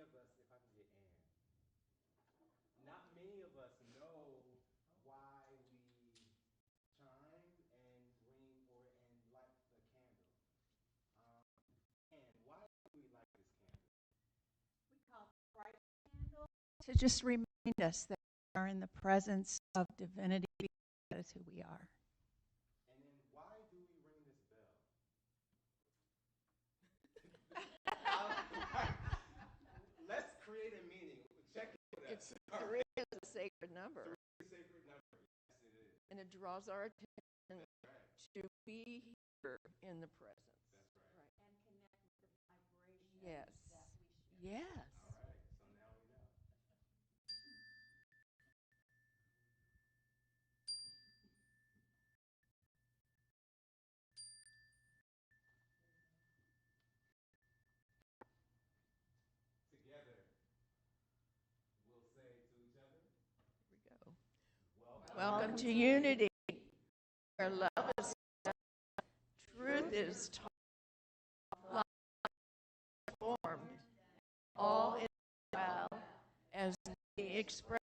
of us, if I can get not many of us know why we chime and ring or and light the candle. Um, and why do we light this candle? To just remind us that we are in the presence of divinity. That is who we are. And then why do we ring this bell? Let's create a meaning. Check it out. It's three is a sacred number. Three is a sacred number. Yes, it is. And it draws our attention Right. to be here in the presence. That's right. Right. And connect with the vibration Yes. that we share. Yes. All right. So now we know. Together, we'll say to each other, Here we go. welcome, Welcome to Unity, where love is truth is taught, life is formed, all is well as we express.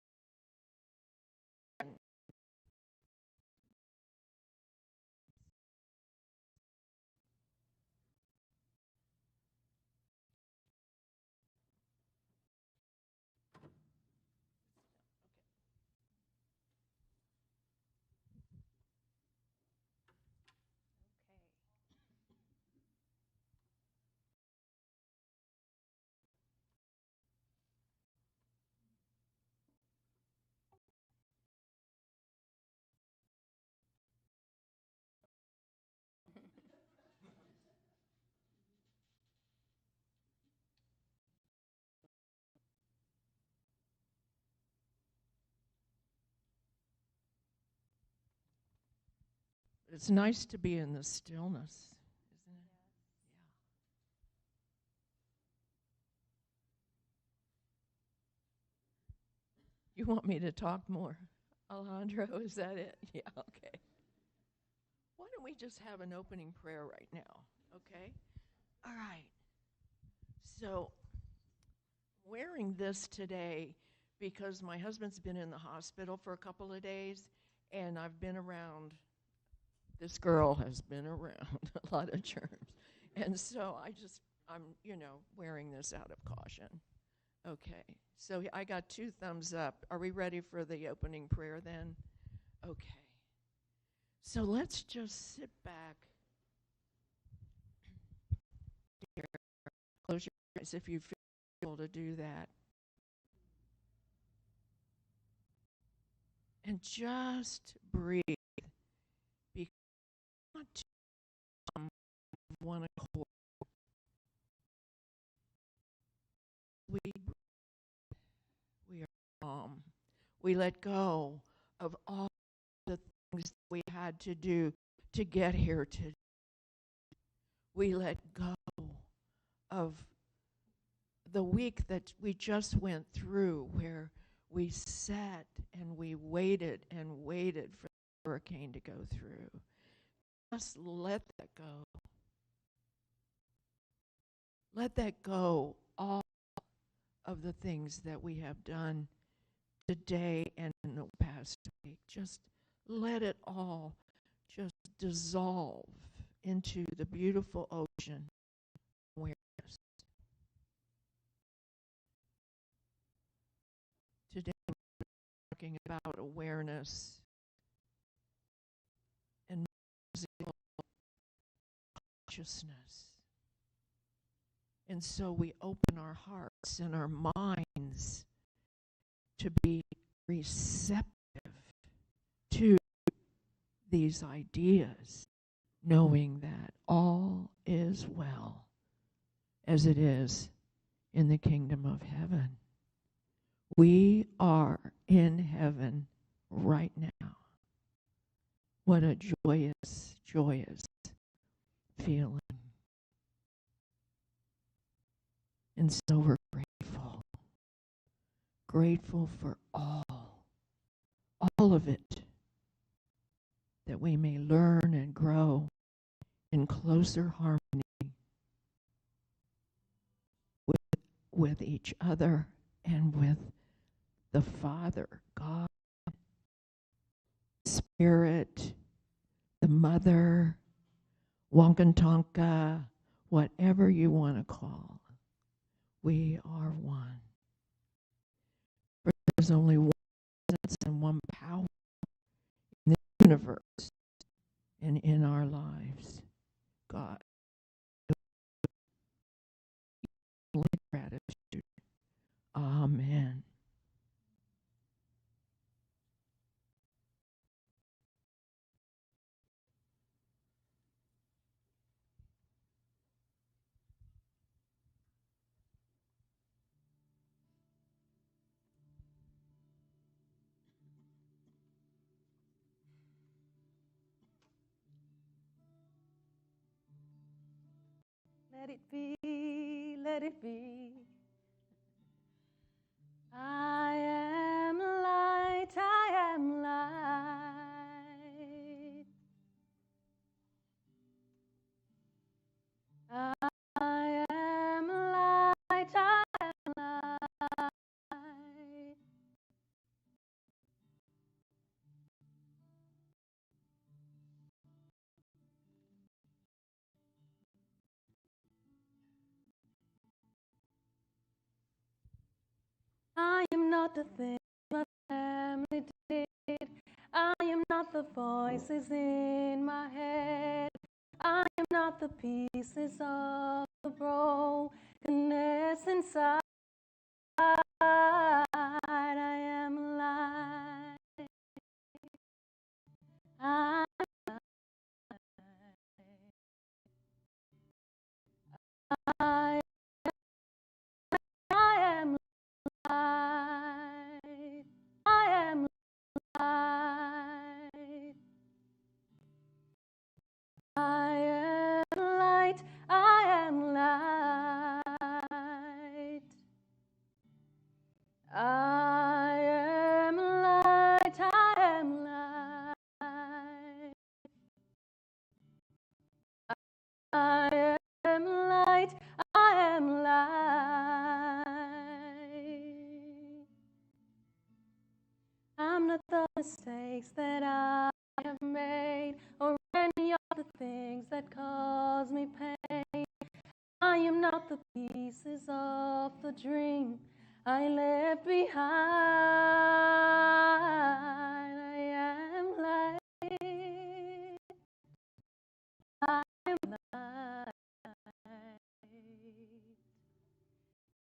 It's nice to be in the stillness, isn't it? Yeah. You want me to talk more? Alejandro, is that it? Yeah, okay. Why don't we just have an opening prayer right now, okay? All right. So, wearing this today because my husband's been in the hospital for a couple of days, and I've been around, this girl has been around a lot of germs. And so I'm, wearing this out of caution. Okay, so I got 2 thumbs up. Are we ready for the opening prayer then? Okay. So let's just sit back. Here. Close your eyes if you feel able to do that. And just breathe. Because we want to one accord. We are calm. We let go of all the things that we had to do to get here today. We let go of the week that we just went through where we sat and we waited for the hurricane to go through. Just let that go. Let that go, all of the things that we have done today and in the past week. Just let it all just dissolve into the beautiful ocean of awareness. Today we're talking about awareness and metaphysical consciousness. And so we open our hearts and our minds to be receptive to these ideas, knowing that all is well as it is in the kingdom of heaven. We are in heaven right now. What a joyous, joyous feeling. And so we're grateful for all of it, that we may learn and grow in closer harmony with each other and with the Father, God, Spirit, the Mother, Wankantonka, whatever you want to call. We are one. For there's only one presence and one power in the universe and in our lives. God, only gratitude. Amen. Let it be, let it be. I am light, I am light. I am light, I am light. I am not the thing my family did. I am not the voices in my head. I am not the pieces of the brokenness inside. I am light. I I am light. I am light. I am light. I am light. I am light. I am light. I am light. I am light. I'm not the mistakes that I have made or any of the things that cause me pain. I am not the pieces of the dream I left behind. I am light. I am light.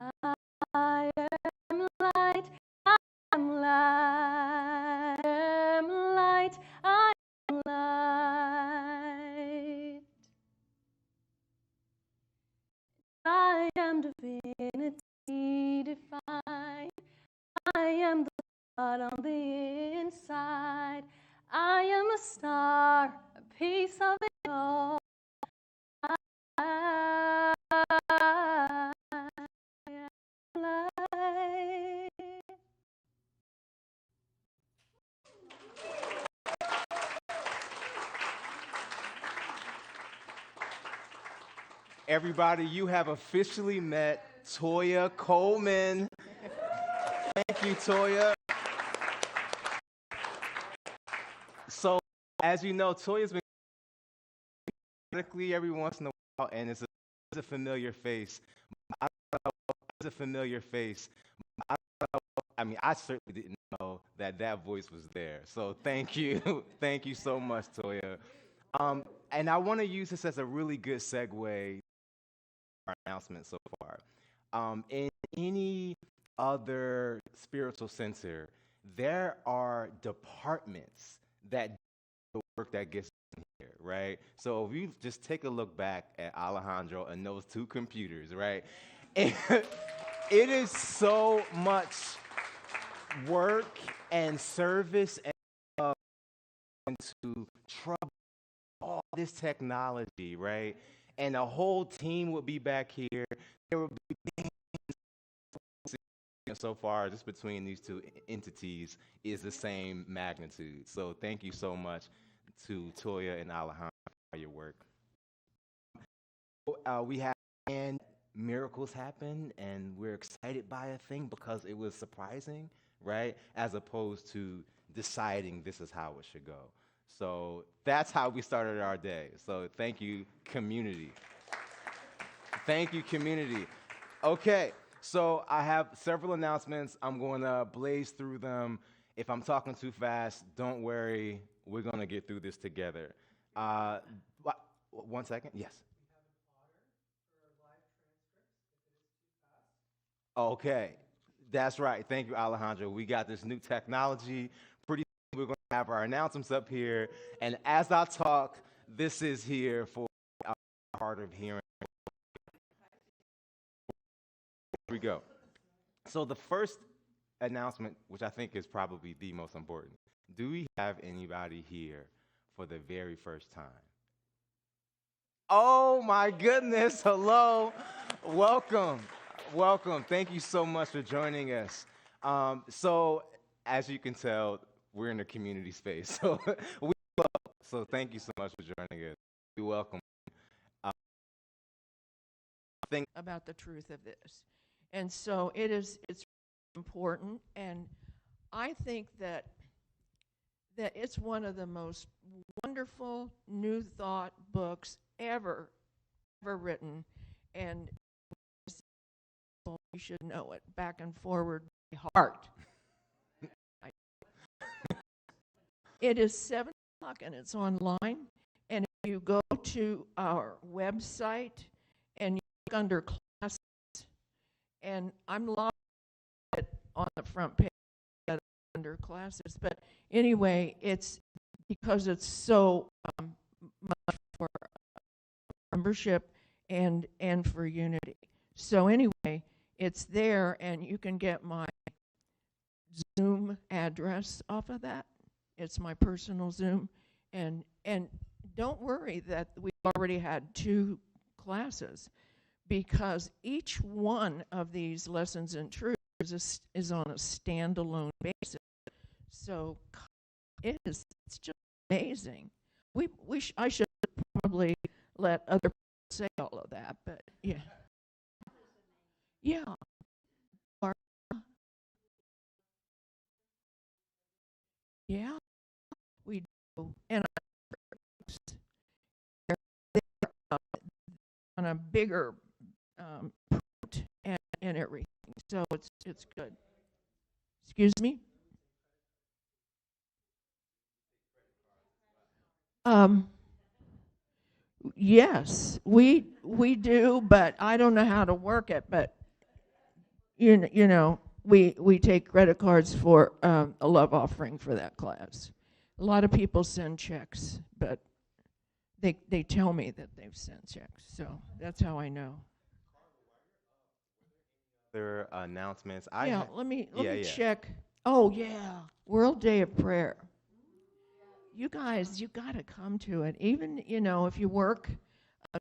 I am light. I am light. I am light. I am light. I am divinity defined. I am the God on the inside. I am a star, a piece of it all. I am light. Everybody, you have officially met Toya Coleman. Thank you, Toya. So, as you know, Toya's been critically every once in a while, and it's a familiar face. I don't know, it's a familiar face. I don't know, I mean, I certainly didn't know that that voice was there. So thank you. Thank you so much, Toya. And I want to use this as a really good segue our announcement so far. In any other spiritual center, there are departments that do the work that gets done here, right? So if you just take a look back at Alejandro and those two computers, right? It is so much work and service and to trouble all this technology, right? And the whole team would be back here. There would be so far just between these two entities is the same magnitude. So thank you so much to Toya and Alejandro for your work. We have miracles happen and we're excited by a thing because it was surprising, right? As opposed to deciding this is how it should go. So that's how we started our day. So thank you, community. Thank you, community. Okay, so I have several announcements. I'm going to blaze through them. If I'm talking too fast, don't worry. We're going to get through this together. Uh, 1 second. Yes. Okay, that's right. Thank you, Alejandro. We got this new technology. Pretty soon we're going to have our announcements up here. And as I talk, this is here for our hard of hearing. Here we go. So the first announcement, which I think is probably the most important, do we have anybody here for the very first time? Oh my goodness, hello, welcome, welcome. Thank you so much for joining us. So as you can tell, we're in a community space, so so thank you so much for joining us. You're welcome. Think about the truth of this. And so it's important, and I think that it's one of the most wonderful new thought books ever written, and you should know it back and forward by heart. It is 7 o'clock and it's online, and if you go to our website and you look under classes, and I'm logged on the front page under classes, but anyway, it's because it's so much for membership and for unity. So anyway, it's there, and you can get my Zoom address off of that. It's my personal Zoom, and don't worry that we've already had 2 classes, because each one of these lessons in truth is on a standalone basis. So it's just amazing. I should probably let other people say all of that, but yeah. Yeah. Yeah, we do. And they're on a bigger print and everything. So it's good. Excuse me? Yes, we do, but I don't know how to work it. But you know, we take credit cards for a love offering for that class. A lot of people send checks, but they tell me that they've sent checks, so that's how I know. there are announcements. Let me Yeah. check. Oh yeah, World Day of Prayer. You guys, you got to come to it. Even if you work,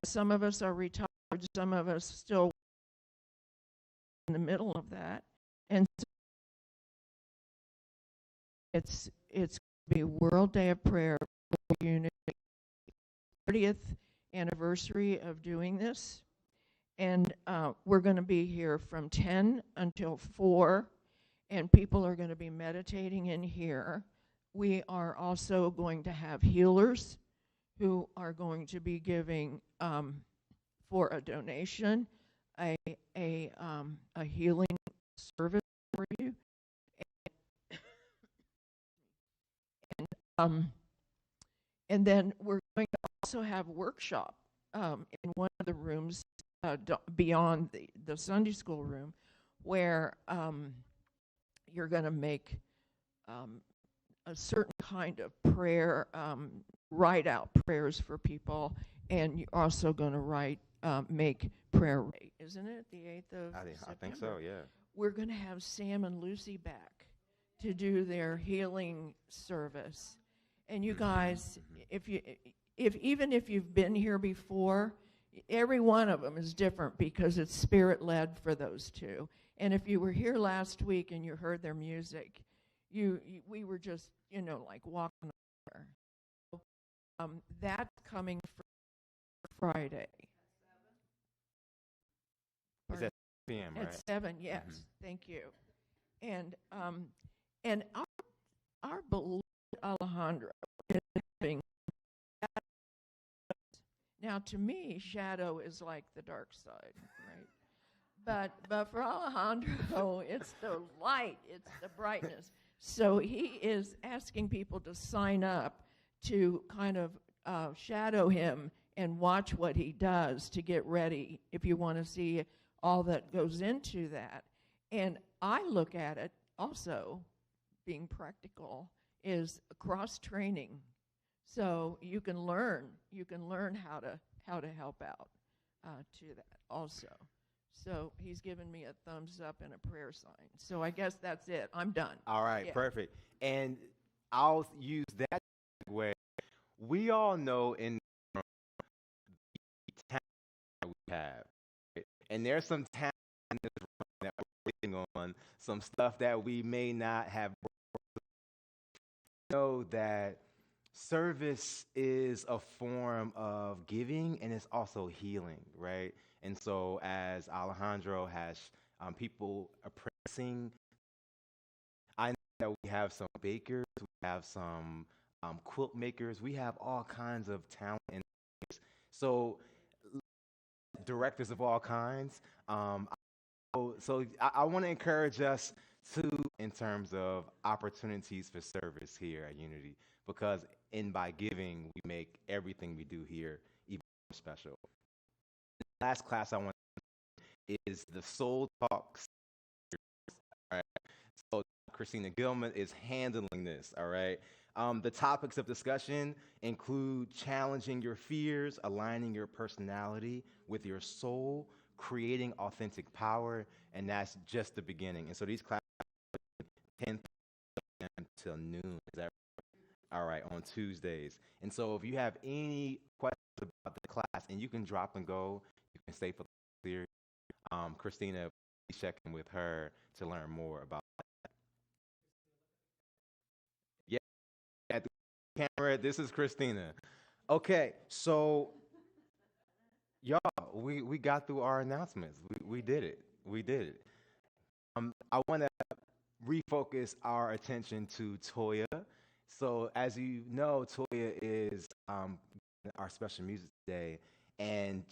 some of us are retired, some of us still in the middle of that, and so it's going to be World Day of Prayer for Unity, 30th anniversary of doing this, and we're going to be here from 10 until 4, and people are going to be meditating in here. We are also going to have healers who are going to be giving for a donation a healing service for you. And then we're going to also have workshop in one of the rooms beyond the Sunday school room, where you're going to make a certain kind of prayer, write out prayers for people, and you're also going to make prayer. Isn't it the 8th of September? I think so, yeah. We're going to have Sam and Lucy back to do their healing service. And you guys, even if you've been here before, every one of them is different because it's spirit-led for those 2. And if you were here last week and you heard their music, we were just, like walking over. That's coming Friday. p.m., At right? 7, yes. Thank you. And our beloved Alejandro is having. Now, to me, shadow is like the dark side, right? But for Alejandro, it's the light, it's the brightness. So he is asking people to sign up to kind of shadow him and watch what he does to get ready if you want to see all that goes into that. And I look at it also, being practical, is cross training. So you can learn how to help out to that also. So he's given me a thumbs up and a prayer sign. So I guess that's it. I'm done. All right, Yeah. perfect. And I'll use that way. We all know in the talent that we have, right? And there's some talent in this room that we're working on, some stuff that we may not have. Know that service is a form of giving and it's also healing, right? And so, as Alejandro has people apprenticing, I know that we have some bakers, we have some quilt makers, we have all kinds of talent in this. So, directors of all kinds. I want to encourage us to, in terms of opportunities for service here at Unity, because by giving, we make everything we do here even more special. The last class I want is the Soul Talks. All right. So Christina Gilman is handling this. All right. The topics of discussion include challenging your fears, aligning your personality with your soul, creating authentic power, and that's just the beginning. And so these classes are 10 p.m. till noon. Is that right? All right, on Tuesdays. And so if you have any questions about the class, and you can drop and go, you can stay for the series. Christina, please check in with her to learn more about that. Yeah, at the camera, this is Christina. Okay, so y'all, we got through our announcements. We did it. We did it. I want to refocus our attention to Toya. So as you know, Toya is our special music today, and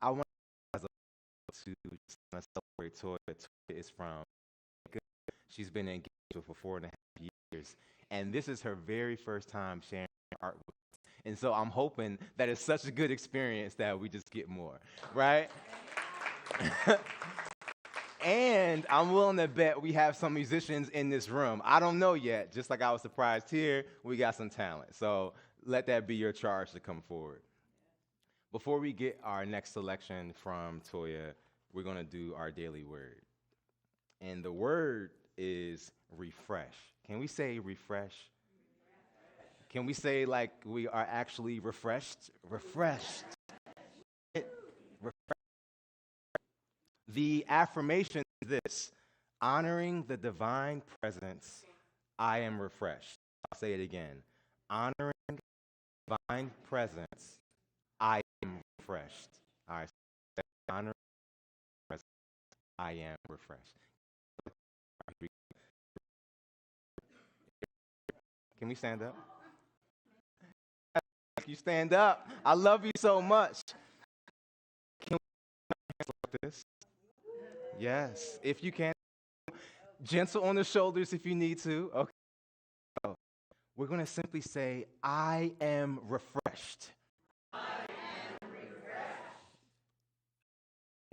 I want to celebrate Toya. Toya is from, she's been engaged for 4.5 years, and this is her very first time sharing art with us. And so I'm hoping that it's such a good experience that we just get more, right? And I'm willing to bet we have some musicians in this room. I don't know yet. Just like I was surprised here, we got some talent. So let that be your charge to come forward. Before we get our next selection from Toya, we're going to do our daily word. And the word is refresh. Can we say refresh? Can we say like we are actually refreshed? Refreshed. The affirmation is this: honoring the divine presence, I am refreshed. I'll say it again. Honoring divine presence, I am refreshed. All right. Honoring presence, I am refreshed. Can we stand up? You stand up. I love you so much. Can we like this? Yes, if you can. Gentle on the shoulders if you need to. Okay. So we're going to simply say, I am refreshed. I am refreshed.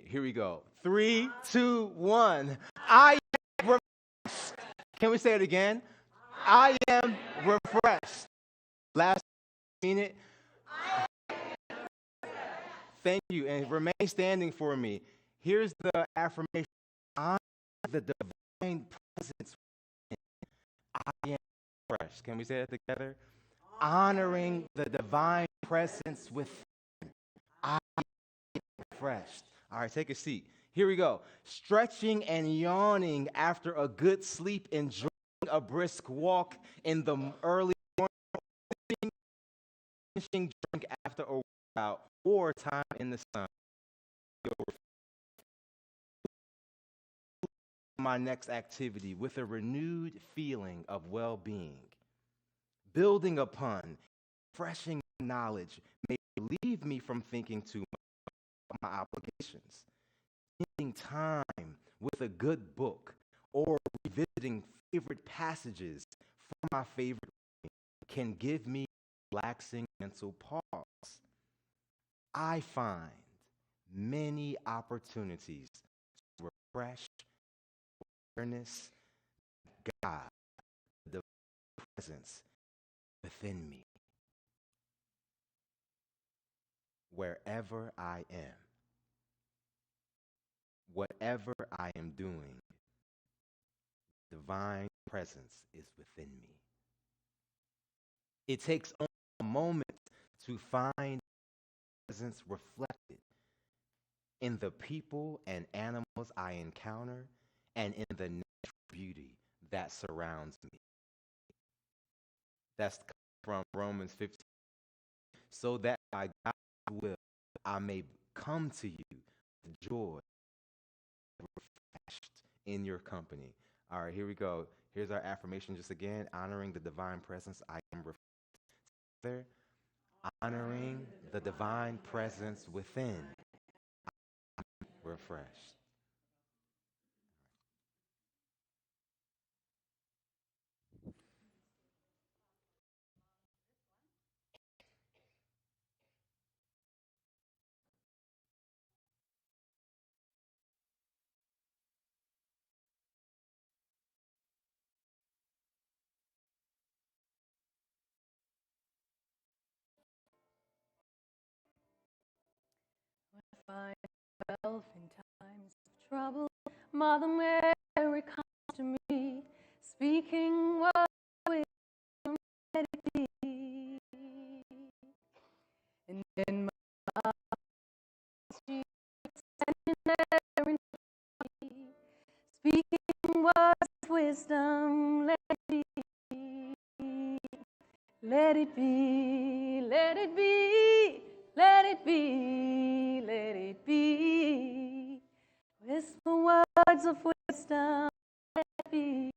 Here we go. 3, 2, 1. I am refreshed. Can we say it again? I am refreshed. Last minute. Thank you, and remain standing for me. Here's the affirmation. Honor the divine presence. I am refreshed. Can we say that together? Honoring the divine presence within. I am refreshed. All right, take a seat. Here we go. Stretching and yawning after a good sleep, enjoying a brisk walk in the early morning, finishing drink after a workout, or time in the sun. my next activity with a renewed feeling of well-being. Building upon, refreshing knowledge may relieve me from thinking too much about my obligations. Spending time with a good book or revisiting favorite passages from my favorite can give me a relaxing mental pause. I find many opportunities to refresh awareness, God, the presence within me, wherever I am, whatever I am doing, divine presence is within me. It takes only a moment to find presence reflected in the people and animals I encounter and in the natural beauty that surrounds me. That's from Romans 15. So that by God's will I may come to you with joy, refreshed in your company. All right, here we go. Here's our affirmation just again, honoring the divine presence I am refreshed. Honoring the divine presence within, I am refreshed. Find myself in times of trouble, Mother Mary comes to me, speaking words of wisdom, let it be. And in my arms she is standing there in me, speaking words of wisdom, let it be. Let it be, let it be, let it be, let it be. Whisper words of wisdom, let it be.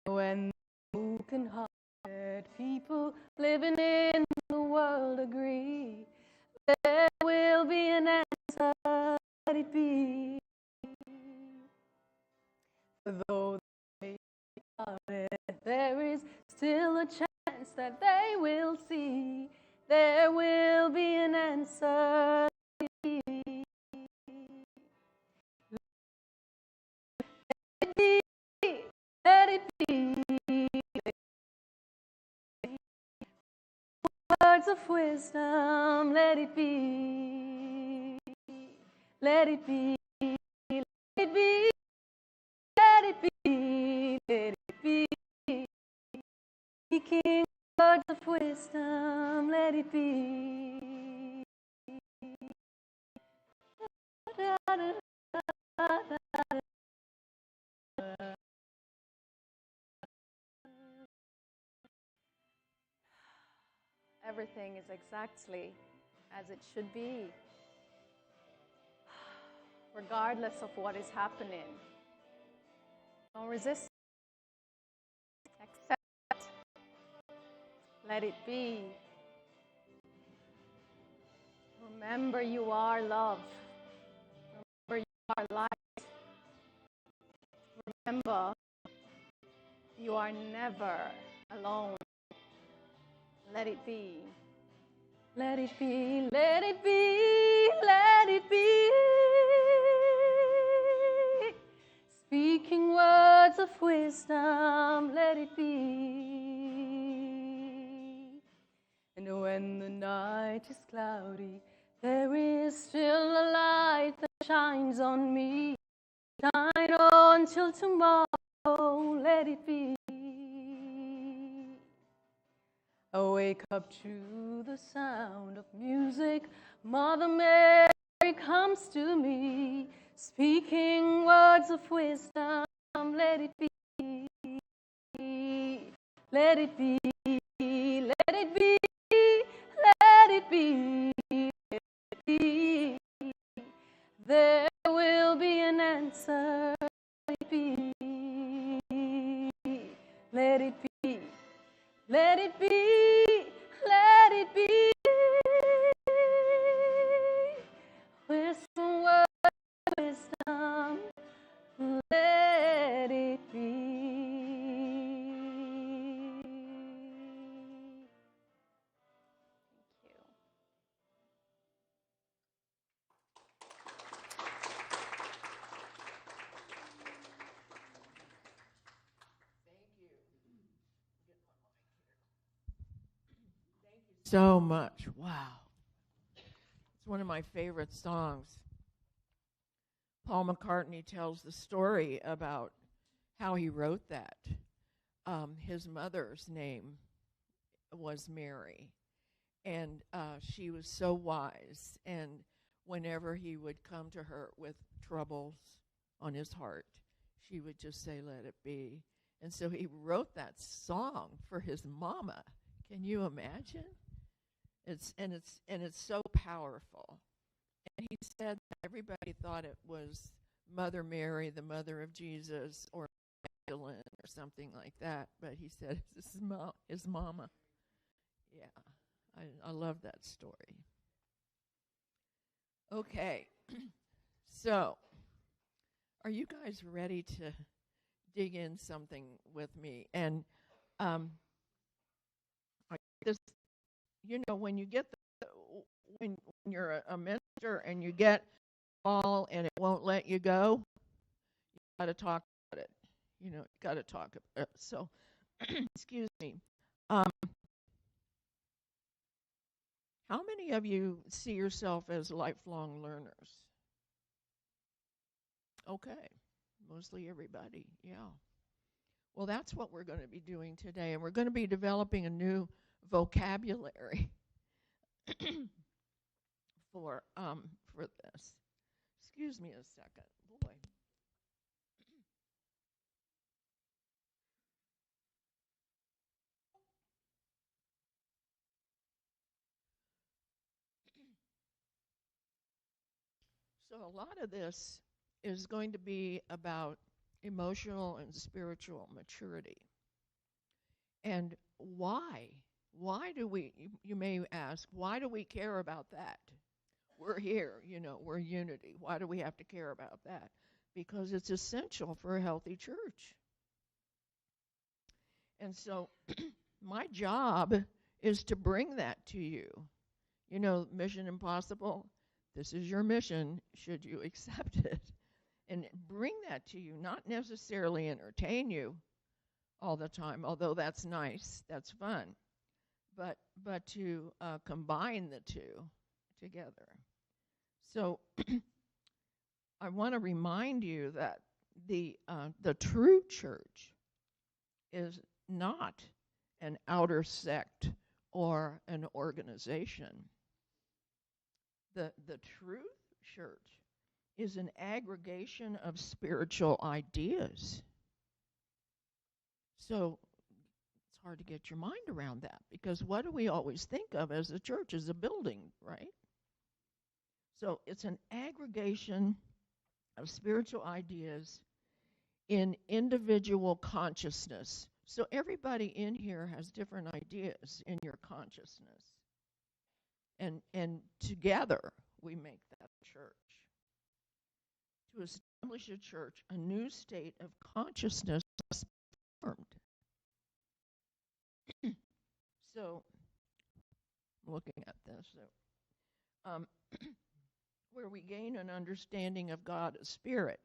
And when broken-hearted people living in the world agree, there will be an answer, let it be. For though they are there is still a chance that they will see. There will be an answer. Let it be. Let it be. Words of wisdom. Let it be. Let it be. Let it be. Let it be. Let it be. Speaking words of wisdom, let it be. Everything is exactly as it should be, regardless of what is happening. Don't resist. Accept. Let it be. Remember you are love. Remember you are light. Remember you are never alone. Let it be. Let it be. Let it be. Let it be. Speaking words of wisdom, let it be. And when the night is cloudy, there is still a light that shines on me. Shine on till tomorrow, let it be. I wake up to the sound of music. Mother Mary comes to me, speaking words of wisdom. Let it be. Let it be. Let it be. Let it be. Let it be. There will be an answer. Let it be. Let it be. Let it be. Let it be. Whisper word of wisdom. Let it be. Thank you. So much. Wow. It's one of my favorite songs. Paul McCartney tells the story about how he wrote that. His mother's name was Mary, and she was so wise. And whenever he would come to her with troubles on his heart, she would just say, "Let it be." And so he wrote that song for his mama. Can you imagine? It's so powerful. And he said that everybody thought it was Mother Mary, the mother of Jesus, or Magdalene, or something like that. But he said this is his mama. Yeah, I love that story. Okay, so are you guys ready to dig in something with me? And this, when you get when you're a minister and you get all and it won't let you go, you got to talk about it. You got to talk about it. So, excuse me. How many of you see yourself as lifelong learners? Okay, mostly everybody, yeah. Well, that's what we're going to be doing today, and we're going to be developing a new vocabulary for this. Excuse me a second, boy. So a lot of this is going to be about emotional and spiritual maturity. And why? Why do we, you may ask, why do we care about that? We're here, we're Unity. Why do we have to care about that? Because it's essential for a healthy church. And so my job is to bring that to you. Mission Impossible, this is your mission, should you accept it? And bring that to you, not necessarily entertain you all the time, although that's nice, that's fun, but to combine the two together. So I want to remind you that the true church is not an outer sect or an organization. The true church is an aggregation of spiritual ideas. So it's hard to get your mind around that, because what do we always think of as a church? As a building, right? So it's an aggregation of spiritual ideas in individual consciousness. So everybody in here has different ideas in your consciousness. And together we make that church. To establish a church, a new state of consciousness must be formed. So, looking at this, where we gain an understanding of God as spirit.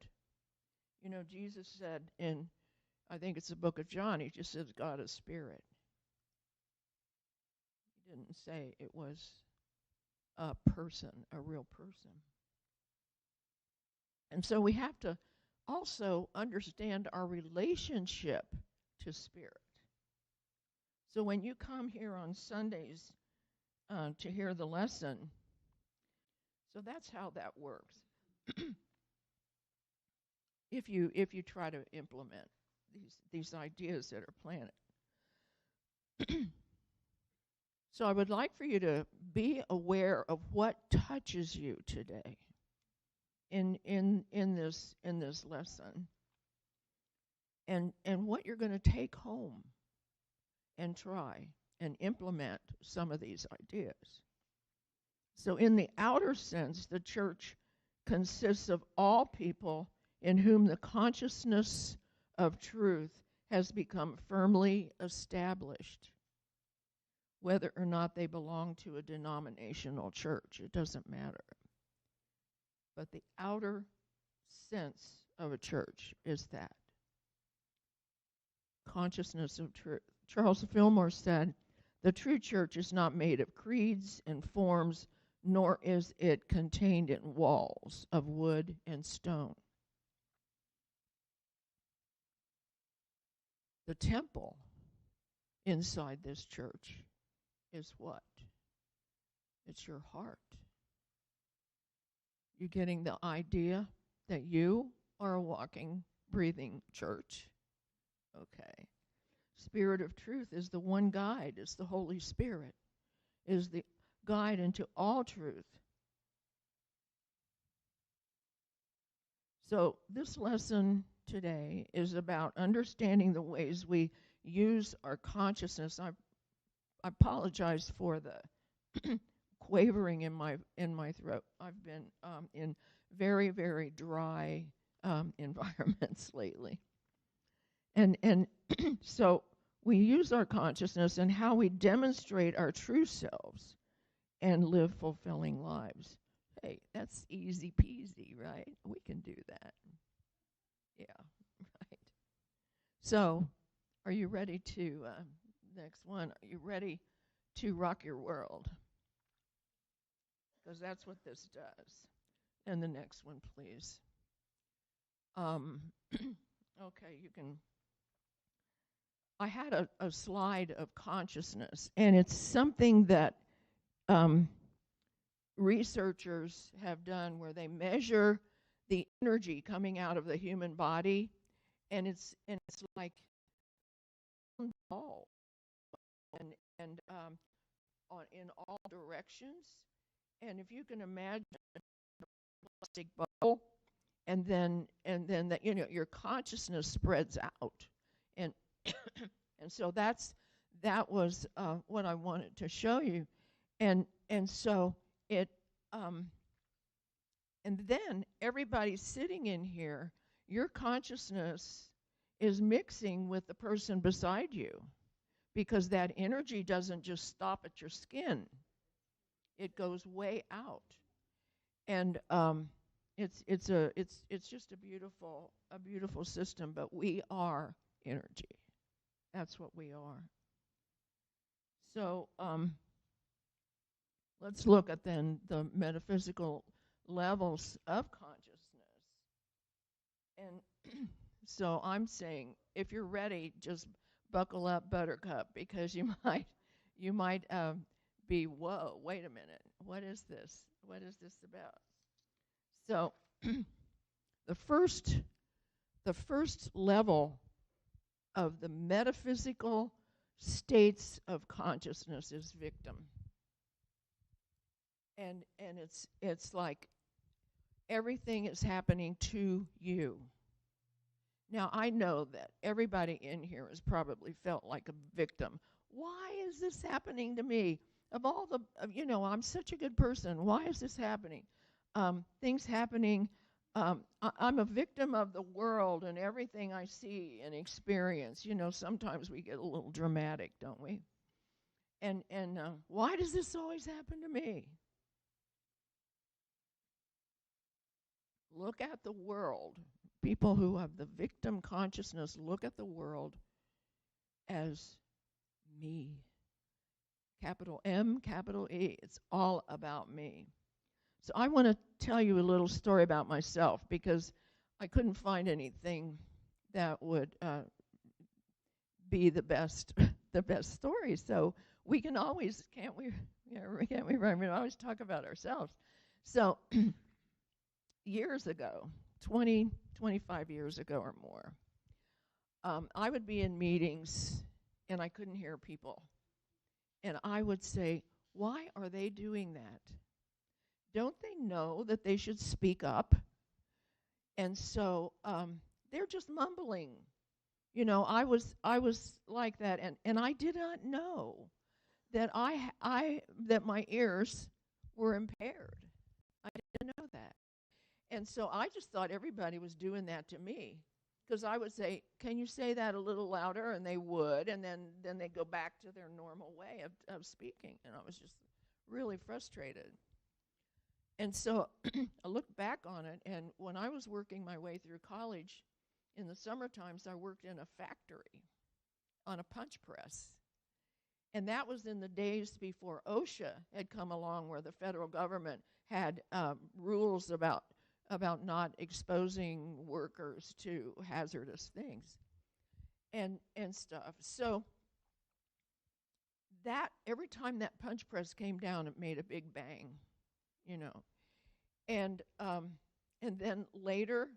Jesus said in, I think it's the book of John, he just says God is spirit. He didn't say it was a person, a real person. And so we have to also understand our relationship to spirit. So when you come here on Sundays to hear the lesson, so that's how that works. If you try to implement these ideas that are planted. So I would like for you to be aware of what touches you today in this lesson, and what you're going to take home and try and implement some of these ideas. So in the outer sense, the church consists of all people in whom the consciousness of truth has become firmly established, whether or not they belong to a denominational church. It doesn't matter. But the outer sense of a church is that consciousness of truth. Charles Fillmore said, "The true church is not made of creeds and forms, nor is it contained in walls of wood and stone." The temple inside this church is what? It's your heart. You getting the idea that you are a walking, breathing church? Okay. Spirit of truth is the one guide. It's the Holy Spirit. Is the guide into all truth. So this lesson today is about understanding the ways we use our consciousness. I apologize for the quavering in my throat. I've been in very, very dry environments lately. And so we use our consciousness and how we demonstrate our true selves and live fulfilling lives. Hey, that's easy peasy, right? We can do that. Yeah, right. So, are you ready to, next one, are you ready to rock your world? Because that's what this does. And the next one, please. Okay, you can. I had a slide of consciousness, and it's something that researchers have done where they measure the energy coming out of the human body, and it's like ball, and on in all directions. And if you can imagine a plastic bubble, and then that your consciousness spreads out, and and so that was what I wanted to show you, and so it and then everybody sitting in here, your consciousness is mixing with the person beside you, because that energy doesn't just stop at your skin; it goes way out, and it's just a beautiful system. But we are energy. That's what we are. So let's look at then the metaphysical levels of consciousness. And so I'm saying, if you're ready, just buckle up, Buttercup, because you might be, whoa, wait a minute, what is this? What is this about? So the first level of the metaphysical states of consciousness is victim. And it's like everything is happening to you. Now, I know that everybody in here has probably felt like a victim. Why is this happening to me? Of all the, I'm such a good person. Why is this happening? Things happening. I'm a victim of the world and everything I see and experience. Sometimes we get a little dramatic, don't we? And why does this always happen to me? Look at the world. People who have the victim consciousness look at the world as me. Capital M, capital E. It's all about me. So I want to tell you a little story about myself, because I couldn't find anything that would be the best story. So we can always, can't we? Can't we? We always talk about ourselves. So years ago, 20, 25 years ago or more, I would be in meetings and I couldn't hear people. And I would say, why are they doing that? Don't they know that they should speak up? And so they're just mumbling. I was like that, and I did not know that that my ears were impaired. I didn't know that. And so I just thought everybody was doing that to me, because I would say, "Can you say that a little louder?" And they would, and then they go back to their normal way of speaking. And I was just really frustrated. And so I look back on it, and when I was working my way through college, in the summer times, I worked in a factory on a punch press. And that was in the days before OSHA had come along, where the federal government had rules about not exposing workers to hazardous things and stuff. So that every time that punch press came down, it made a big bang, you know. And then later,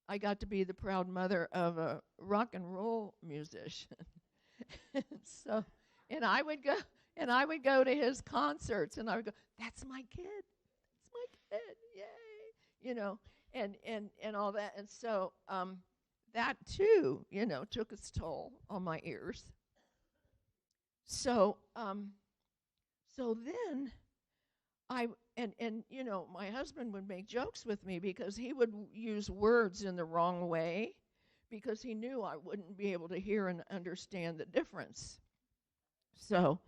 I got to be the proud mother of a rock and roll musician. So, and I would go to his concerts, and I would go, "That's my kid. That's my kid. Yay." And all that. And so that too, took its toll on my ears. So then my husband would make jokes with me, because he would use words in the wrong way, because he knew I wouldn't be able to hear and understand the difference. So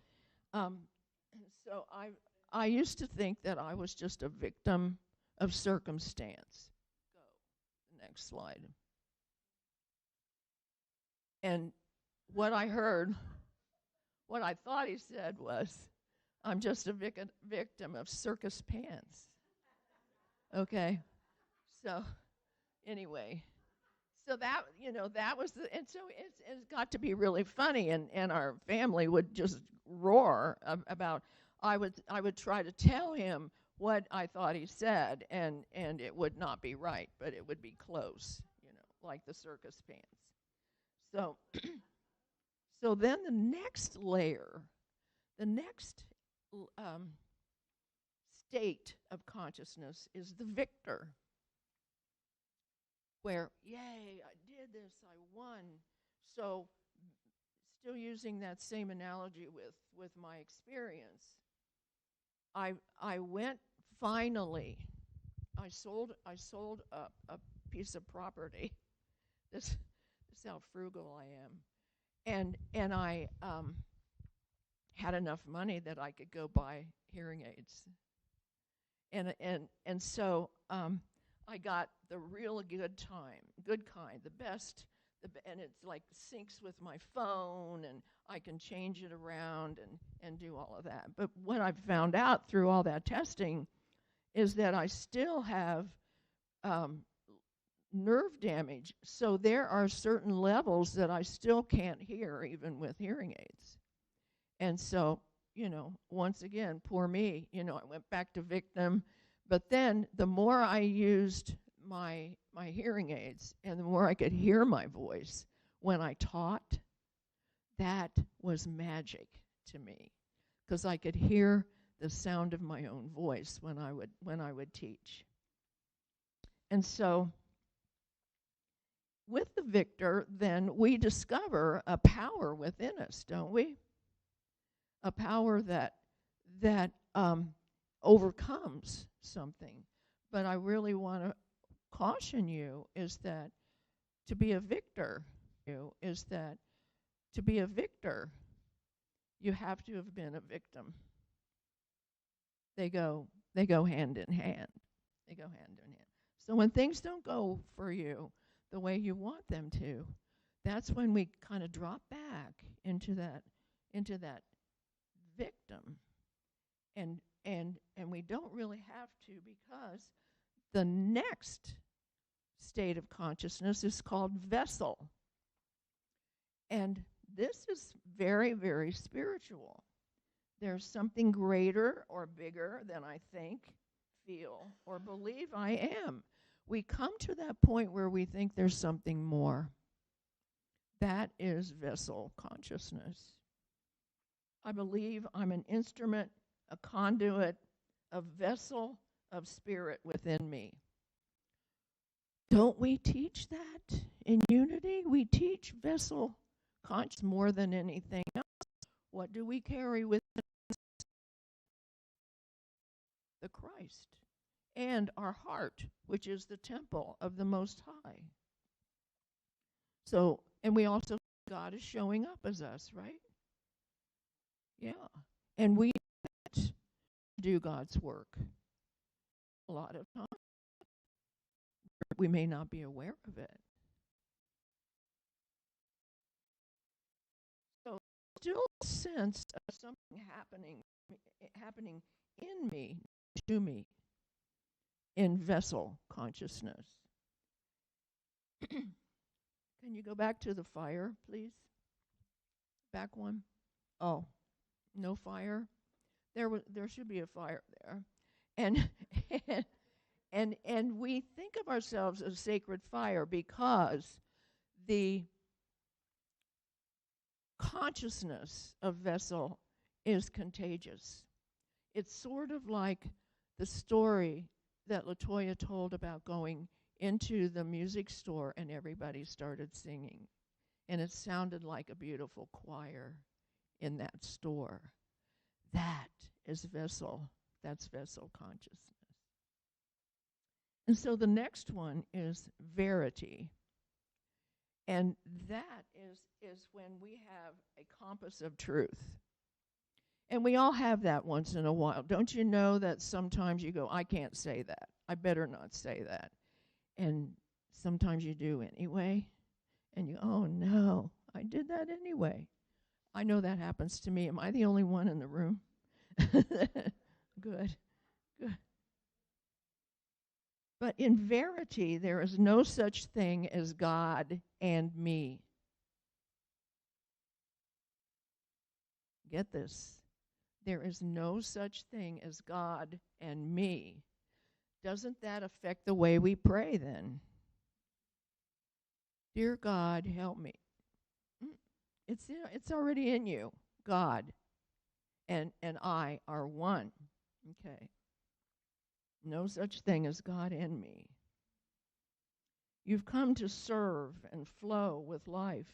I used to think that I was just a victim of circumstance. Go, the next slide. And what I thought he said was, "I'm just a victim of circus pants." Okay. So anyway, so that was and so it's got to be really funny, and our family would just roar about. I would try to tell him what I thought he said, and it would not be right, but it would be close, like the circus pants. So so then the next layer, the next state of consciousness is the victor, where, "Yay, I did this, I won." So still using that same analogy with my experience, I went finally, I sold a piece of property. This is how frugal I am. And I had enough money that I could go buy hearing aids. And so I got the real good kind, the best, and it's like syncs with my phone, and I can change it around and do all of that. But what I've found out through all that testing is that I still have nerve damage. So there are certain levels that I still can't hear, even with hearing aids. And so, once again, poor me, I went back to victim. But then the more I used my hearing aids, and the more I could hear my voice when I taught, that was magic to me, because I could hear the sound of my own voice when I would teach. And so with the victor, then we discover a power within us, don't we? A power that overcomes something. But I really want to caution you is that to be a victor, you have to have been a victim. They go hand in hand. They go hand in hand. So when things don't go for you the way you want them to, that's when we kind of drop back into that victim. And we don't really have to, because the next state of consciousness is called vessel. And this is very, very spiritual. There's something greater or bigger than I think, feel, or believe I am. We come to that point where we think there's something more. That is vessel consciousness. I believe I'm an instrument, a conduit, a vessel of spirit within me. Don't we teach that in Unity? We teach vessel conscious more than anything else. What do we carry with the Christ? And our heart, which is the temple of the Most High. So, and we also, God is showing up as us, right? Yeah. And we do God's work. A lot of times, we may not be aware of it. So, still a sense of something happening in me, to me, in vessel consciousness. Can you go back to the fire, please? Back one. Oh, no fire. There should be a fire there, and and we think of ourselves as sacred fire because the consciousness of vessel is contagious. It's sort of like the story that LaToya told about going into the music store and everybody started singing. And it sounded like a beautiful choir in that store. That is vessel. That's vessel consciousness. And so the next one is verity. And that is when we have a compass of truth. And we all have that once in a while. Don't you know that sometimes you go, I can't say that. I better not say that. And sometimes you do anyway. And you, oh no, I did that anyway. I know that happens to me. Am I the only one in the room? Good. But in verity, there is no such thing as God and me. Get this. There is no such thing as God and me. Doesn't that affect the way we pray then? Dear God, help me. It's already in you. God and I are one. Okay. No such thing as God and me. You've come to serve and flow with life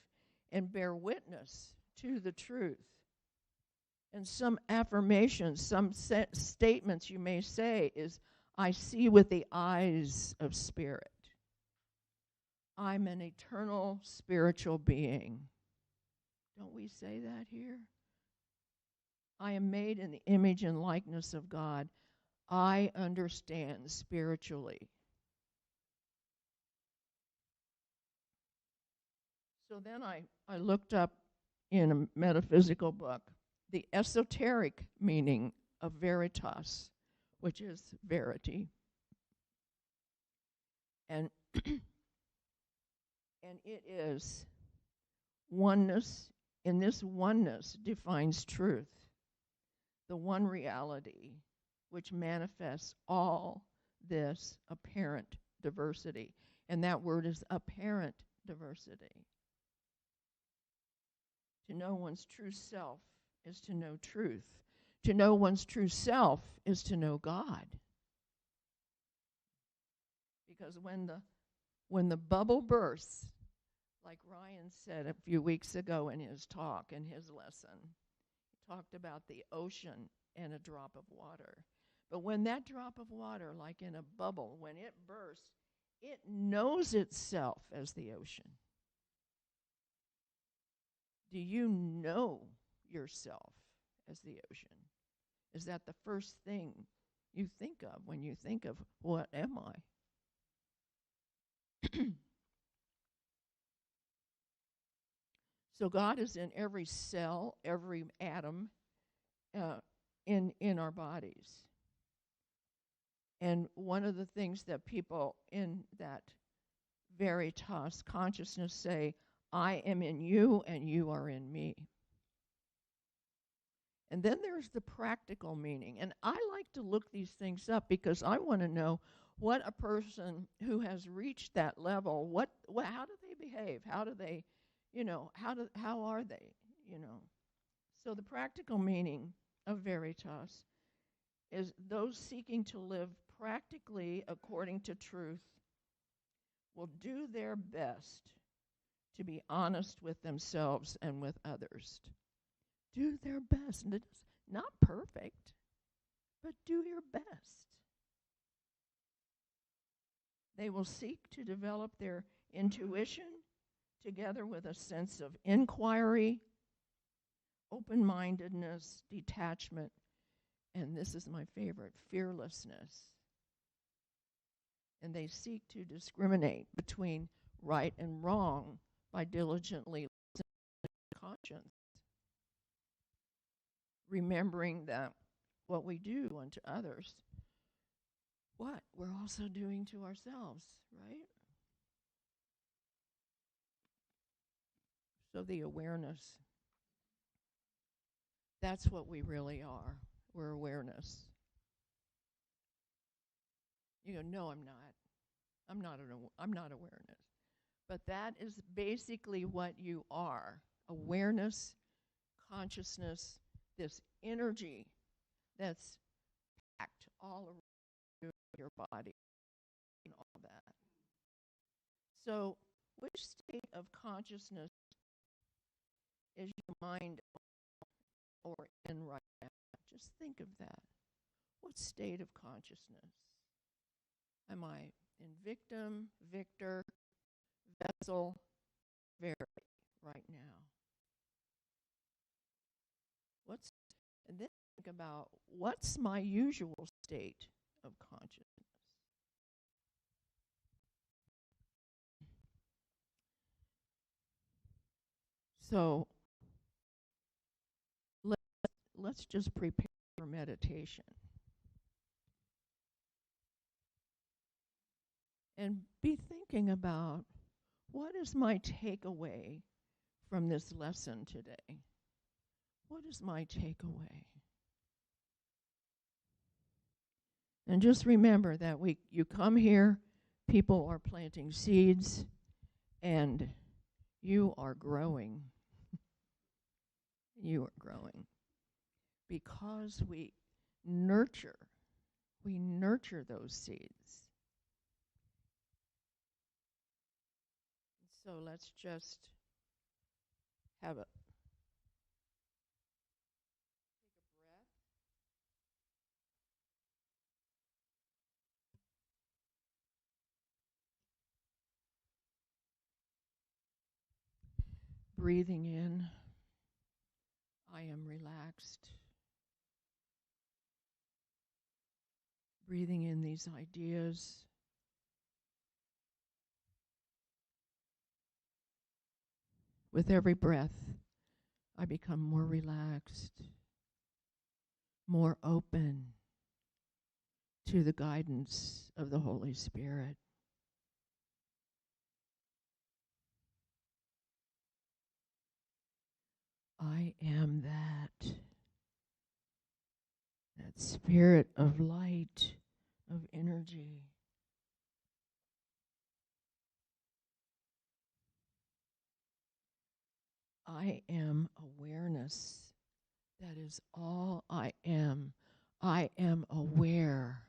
and bear witness to the truth. And some affirmations, some statements you may say is, I see with the eyes of spirit. I'm an eternal spiritual being. Don't we say that here? I am made in the image and likeness of God. I understand spiritually. So then I looked up in a metaphysical book the esoteric meaning of veritas, which is verity. And and it is oneness, and this oneness defines truth, the one reality which manifests all this apparent diversity. And that word is apparent diversity. To know one's true self is to know truth. To know one's true self is to know God. Because when the bubble bursts, like Ryan said a few weeks ago in his talk, in his lesson, he talked about the ocean and a drop of water. But when that drop of water, like in a bubble, when it bursts, it knows itself as the ocean. Do you know yourself as the ocean? Is that the first thing you think of when you think of, what am I? So God is in every cell, every atom in our bodies. And one of the things that people in that veritas consciousness say, I am in you and you are in me. And then there's the practical meaning. And I like to look these things up because I want to know what a person who has reached that level, how do they behave? How do they, how are they, So the practical meaning of veritas is those seeking to live practically according to truth will do their best to be honest with themselves and with others. Do their best. And it's not perfect, but do your best. They will seek to develop their intuition together with a sense of inquiry, open-mindedness, detachment, and this is my favorite, fearlessness. And they seek to discriminate between right and wrong by diligently listening to conscience, remembering that what we do unto others, what we're also doing to ourselves, right? So the awareness, that's what we really are. We're awareness. You go, no, I'm not. I'm not awareness. But that is basically what you are. Awareness, consciousness, this energy that's packed all around your body and all that. So which state of consciousness is your mind or in right now? Just think of that. What state of consciousness? Am I in victim, victor, vessel, very right now? And then think about what's my usual state of consciousness? So let's just prepare for meditation. And be thinking about what is my takeaway from this lesson today? What is my takeaway? And just remember that you come here, people are planting seeds, and you are growing. You are growing. Because we nurture those seeds. So let's just have take a breath. Breathing in, I am relaxed. Breathing in these ideas. With every breath, I become more relaxed, more open to the guidance of the Holy Spirit. I am that spirit of light, of energy. I am awareness. That is all I am. I am aware.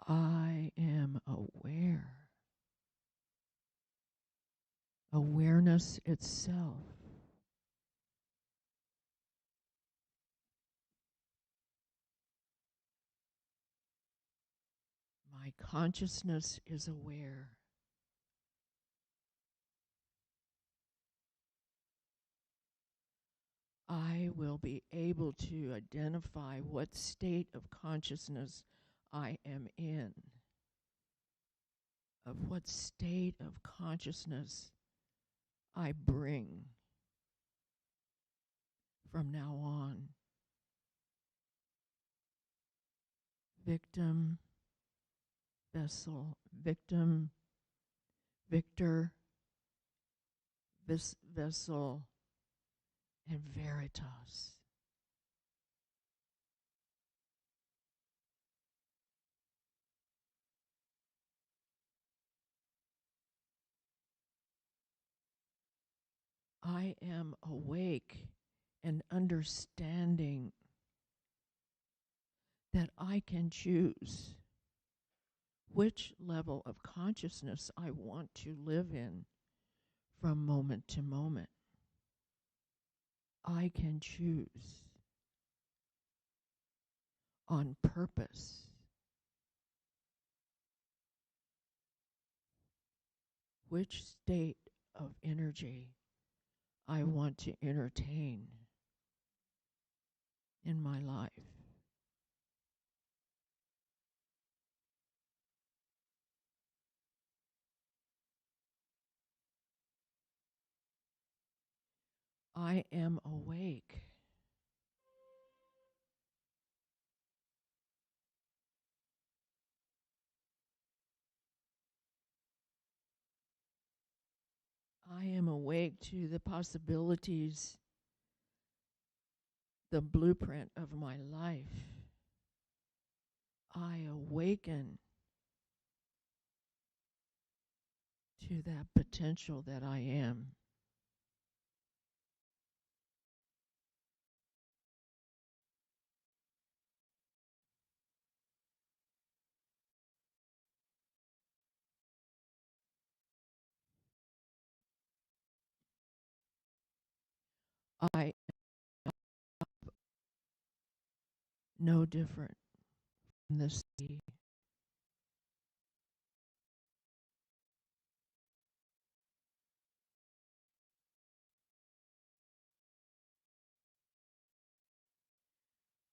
I am aware. Awareness itself. My consciousness is aware. I will be able to identify what state of consciousness I am in, of what state of consciousness I bring from now on. Victim, vessel, victim, victor, vessel, and veritas. I am awake and understanding that that I can choose which level of consciousness I want to live in from moment to moment. I can choose on purpose which state of energy I want to entertain in my life. I am awake. I am awake to the possibilities, the blueprint of my life. I awaken to that potential that I am. I am no different from the sea.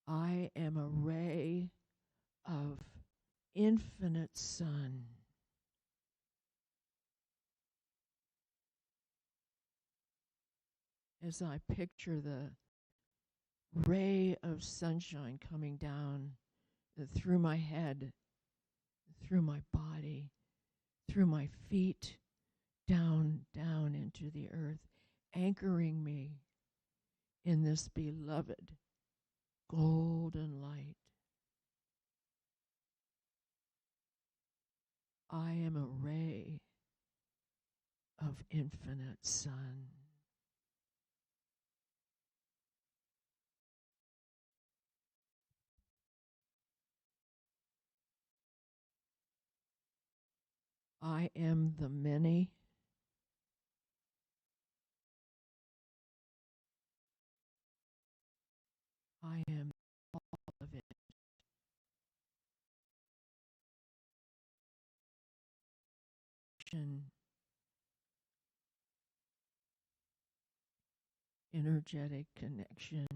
I am a ray of infinite sun. As I picture the ray of sunshine coming down through my head, through my body, through my feet, down into the earth, anchoring me in this beloved golden light. I am a ray of infinite sun. I am the many. I am all of it. Energetic connection.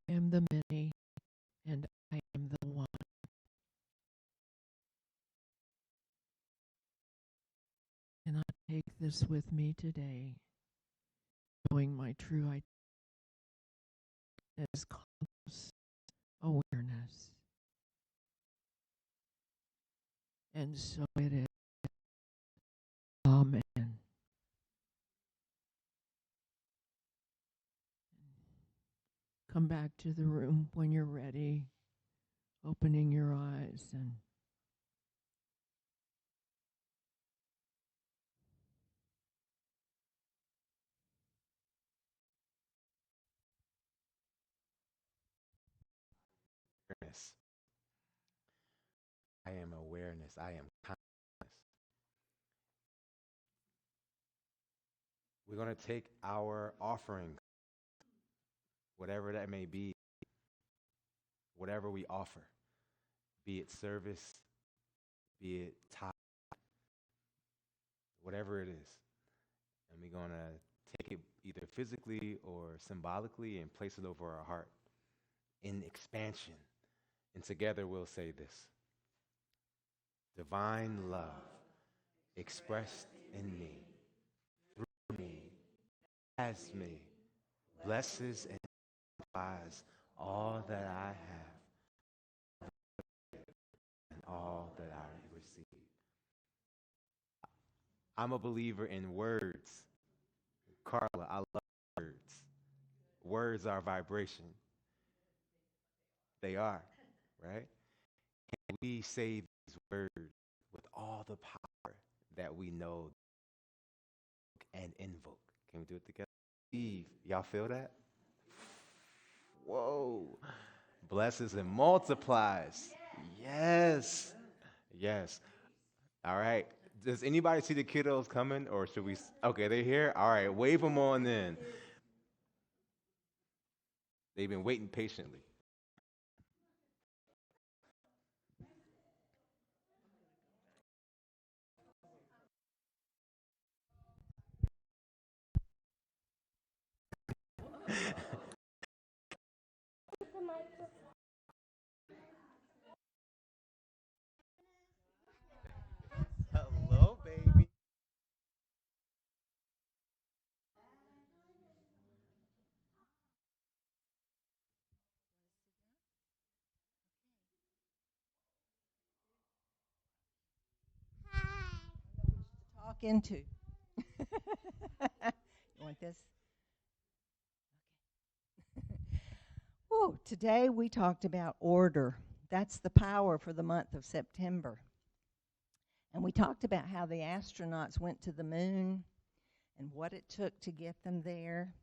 I am the many, and I am the one. And I take this with me today, knowing my true identity as conscious awareness. And so it is. Amen. Come back to the room when you're ready, opening your eyes and Awareness. I am awareness. I am consciousness. We're going to take our offering, whatever that may be, whatever we offer, be it service, be it time, whatever it is. And we're going to take it either physically or symbolically, and place it over our heart in expansion. And together we'll say this: divine love expressed in me, through me, as me, blesses and multiplies all that I have and all that I receive. I'm a believer in words. Carla, I love words. Words are vibration. They are, right? And we say these words with all the power that we know and invoke. Can we do it together? Eve, y'all feel that? Whoa. Blesses and multiplies. Yes. Yes. All right. Does anybody see the kiddos coming, or should we? Okay, they're here. All right, wave them on in. They've been waiting patiently. Hello, baby. Talk into. You want this? Oh, today we talked about order. That's the power for the month of September. And we talked about how the astronauts went to the moon and what it took to get them there.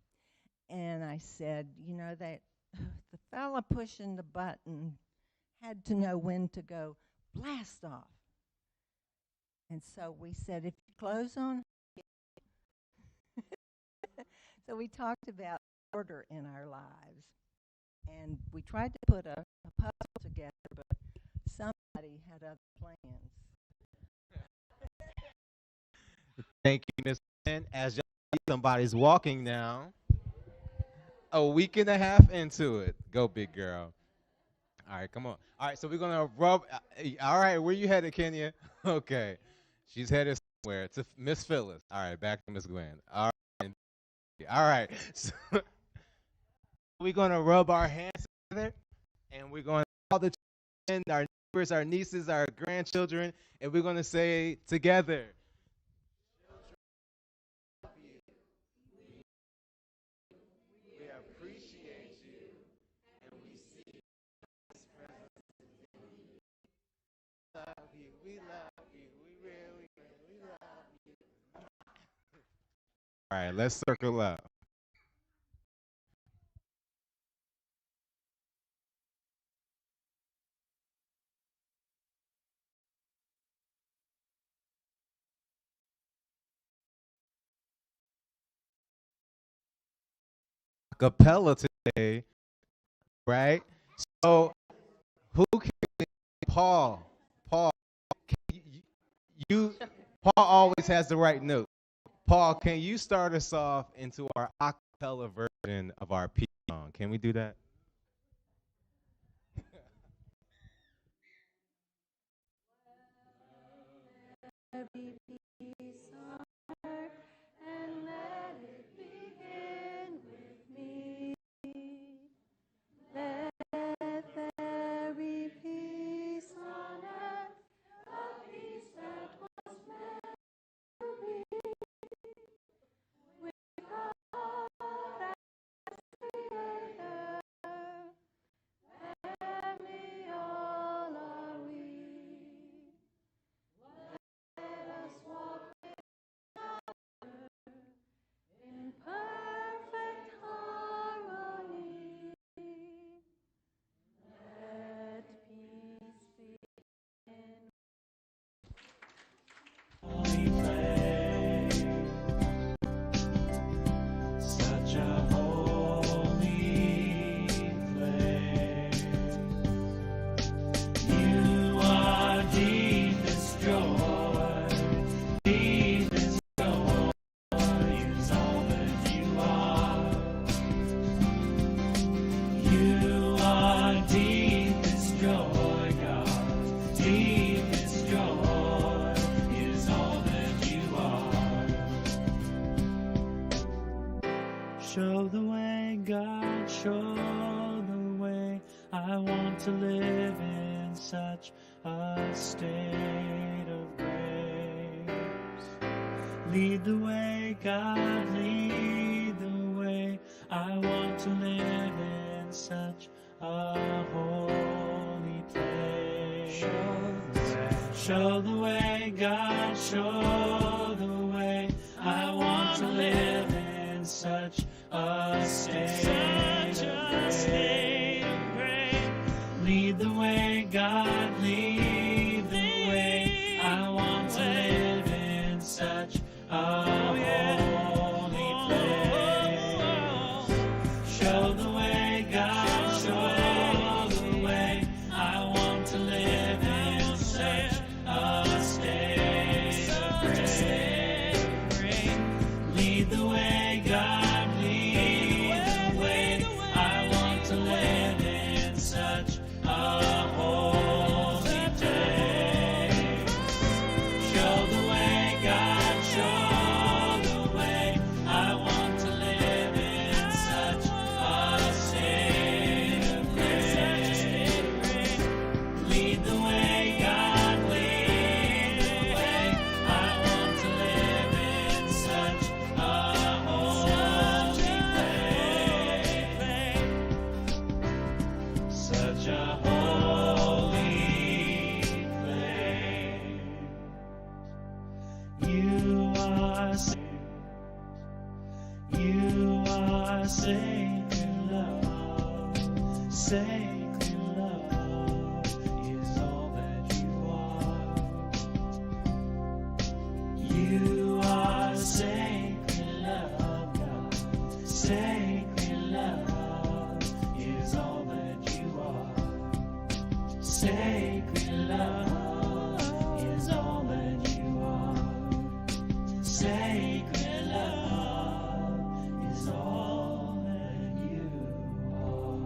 And I said, you know, that the fella pushing the button had to know when to go blast off. And so we said, if you close on, so we talked about order in our lives. And we tried to put a puzzle together, but somebody had other plans. Thank you, Miss Lynn. As y'all see, somebody's walking now. A week and a half into it. Go, big girl. All right, come on. All right, so we're gonna rub. All right, where you headed, Kenya? Okay, she's headed somewhere to Miss Phyllis. All right, back to Miss Gwen. All right, all right. So we're gonna rub our hands together, and we're going to call the children, our neighbors, our nieces, our grandchildren, and we're gonna say together. We appreciate you, and we see love you. We love you. We really, really love you. All right, let's circle up. Acapella today, right? So who can Paul? Paul, can you Paul always has the right note. Paul, can you start us off into our acapella version of our peace song? Can we do that? Every piece on earth, and let it begin with me. Let there be peace on earth, a peace that was meant to be with God as Creator. Family all are we. Let us walk God, show the way. I want to live in such a state of grace. Lead the way, God, lead the way. I want to live in such a holy place. Show the way, God, show the way. I want to live in such a state of grace. Lead the way, God, lead the way. I want to live in such a holy place. Show the way, God, show the way. I want to live in such a state of grace. Lead the way, God, lead the way. I want to live in such a holy place. Show the way, God, show the way. I want to live in such a state of grace. Lead the way, God, lead the way. I want to live in such a holy place. Such a holy place. You are saved. You are sacred love. Sacred love is all that you are. You are sacred love, God. Sacred love is all that you are. Sacred love is all that you are. Sacred love is all that you are.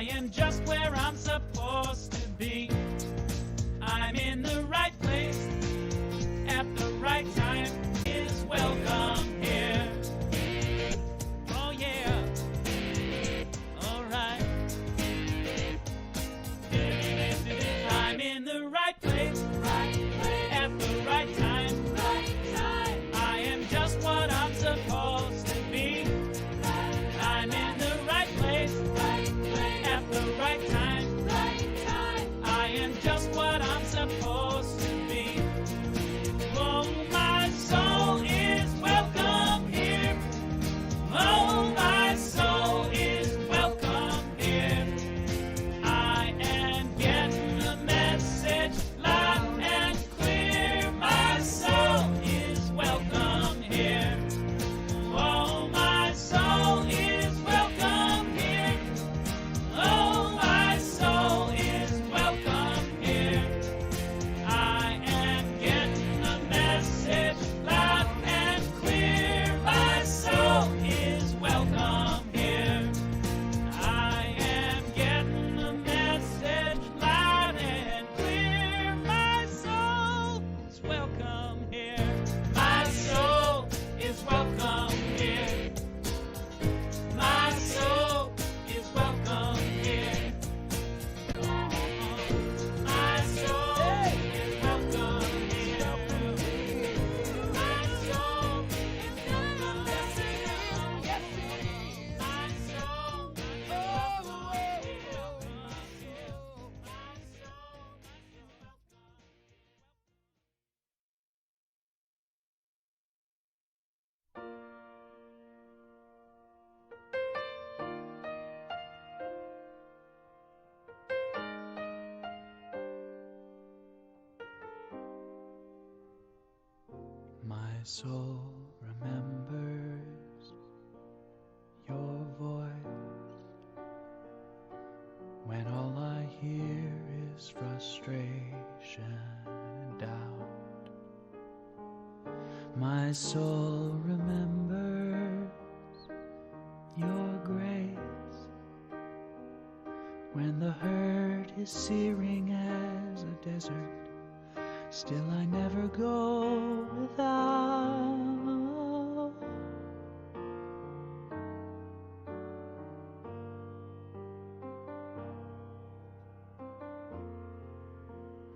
I am just where I'm supposed to be. I'm in the right place at the right time. Is welcome here. Oh yeah. All right. I'm in the right place at the right time. I am just what I'm supposed to be. I'm in the right place at the right time. I am just what I'm supposed to be. Oh, my soul is welcome here. Oh, my soul is welcome here. I am getting the message loud and clear. My soul is welcome here. Oh, my soul is welcome here. Oh, my soul is welcome here. I am getting the message loud and clear. My soul is welcome here. I am getting the message loud and clear. My soul is welcome here. My soul is welcome here. My soul is welcome here. My soul is welcome here. My soul is welcome. Yes, it is. Yes, it is. My soul is welcome here. My soul is welcome. My soul remembers your voice when all I hear is frustration and doubt. My soul remembers your grace when the hurt is searing as a desert. Still I never go without.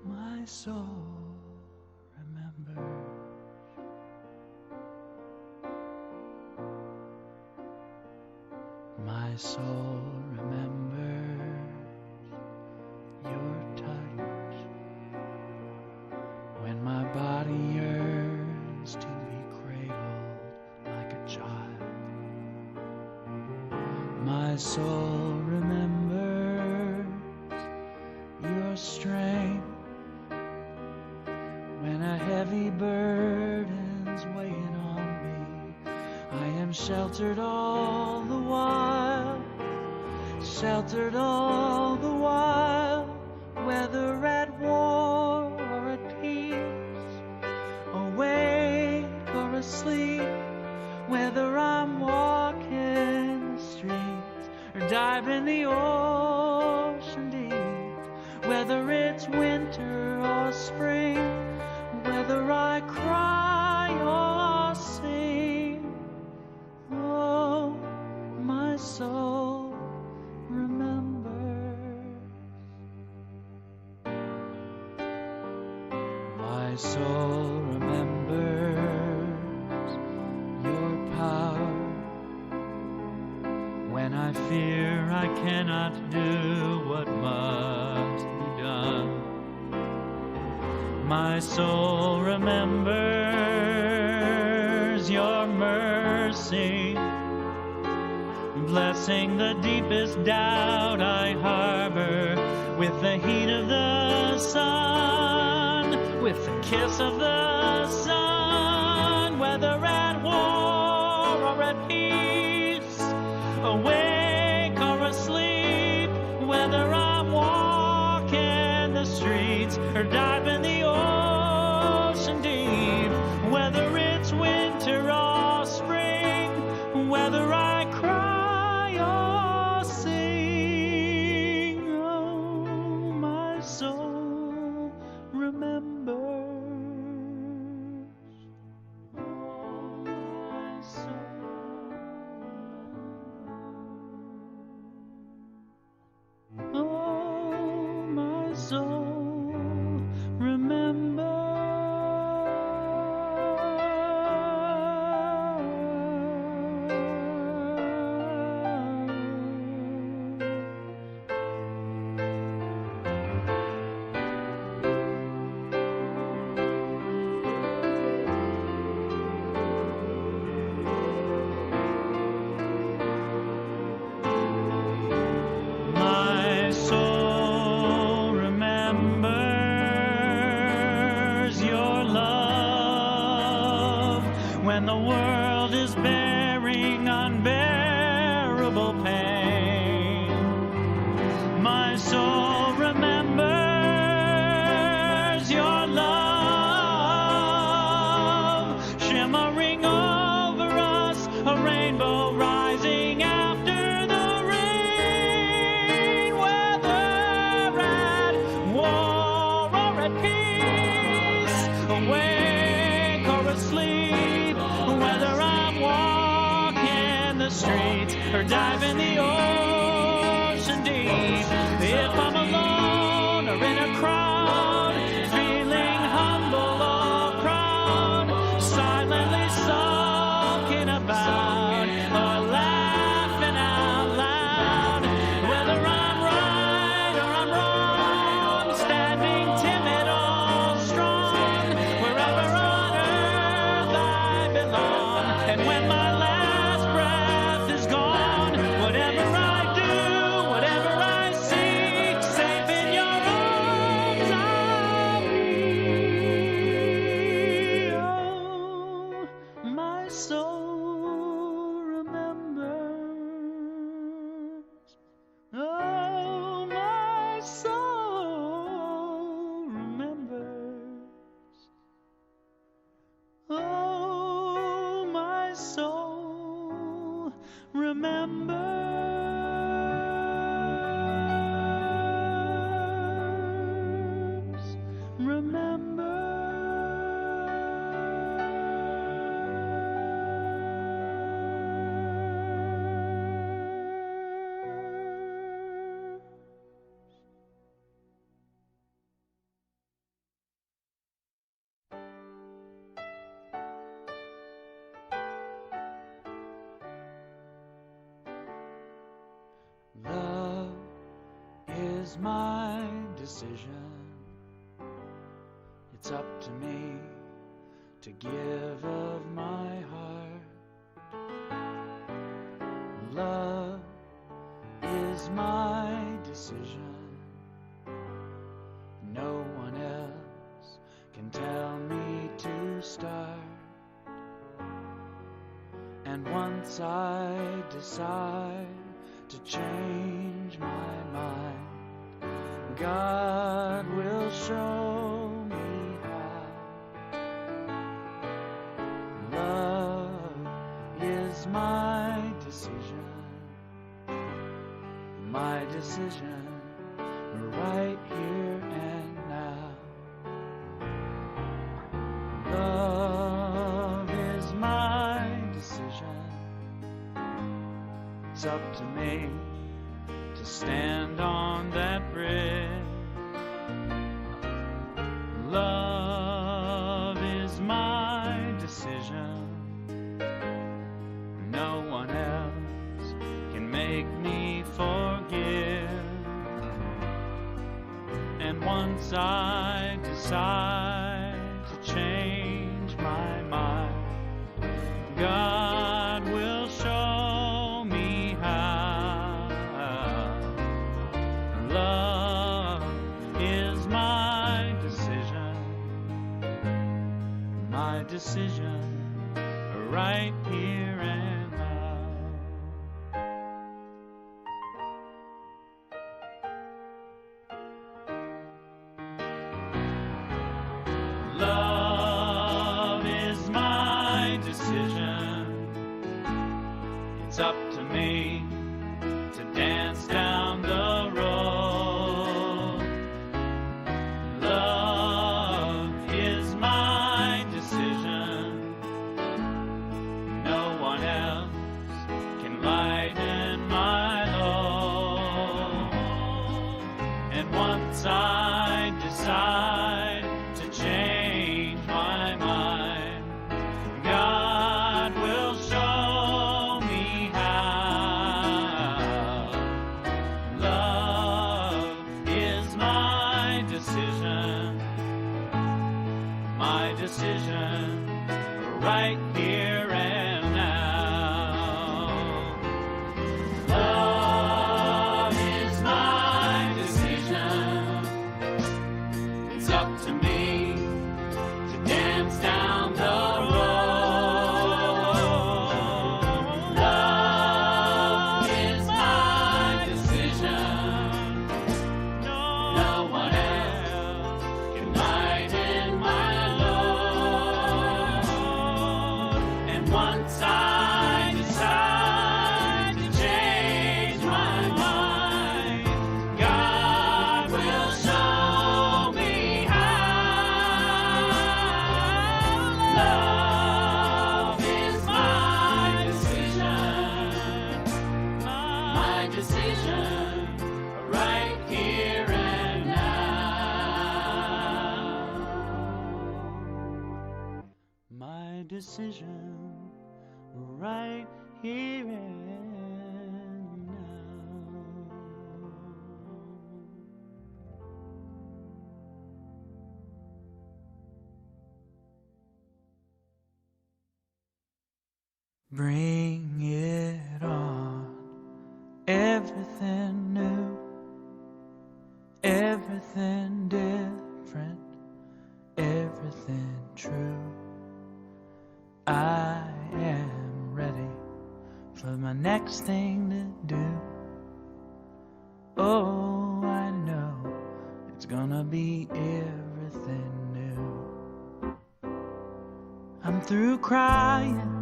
My soul remembers. My soul remembers your touch when my body yearns to be cradled like a child. My soul remembers your strength when a heavy burden's weighing on me. I am sheltered all the while, sheltered all the while, whether at war or at peace, awake or asleep, whether I'm walking the streets or diving the ocean deep, whether it's winter or spring, whether I cry or sing. Oh, my soul remembers. My soul remembers your power when I fear I cannot do what must be done. My soul remembers your mercy, blessing the deepest doubt I harbor with the heat of the sun, with the kiss of the sun, whether at war or at peace, awake or asleep, whether I'm walking the streets or diving the ocean deep, whether it's winter or spring, whether I cry or sing. My soul remembers your love, shimmering over us, a rainbow rising after the rain. Whether at war or at peace, awake or asleep, whether I'm walking the streets or diving the ocean deep, if I'm alone or in a crowd, feeling humble or proud, silently sulking about or laughing out loud, whether I'm right or I'm wrong, standing timid or strong, wherever on earth I belong. And when my last breath is gone, whatever I do, whatever I seek, safe in your arms I'll be. Oh, my soul remembers. Oh, my soul remembers. Oh, my soul remembers. Love is my decision. It's up to me to give of my heart. Love is my decision. No one else can tell me to start. And once I decide to change my mind, God will show me how. Love is my decision, right here and now. Love is my decision. It's up to me to stand on that bridge. Love is my decision. No one else can make me forgive. And once I decide to change my mind, God will show me how. Love is my decision, right here and now. Love is my decision. It's up to me to dance down the road. Love is my decision. No one else can lighten my load. And once I decide to change my mind, God will show me how. decision right here and now. My decision right here and now. Bring it on, everything new, everything different, everything true. I am ready for my next thing to do. Oh, I know it's gonna be everything new. I'm through crying,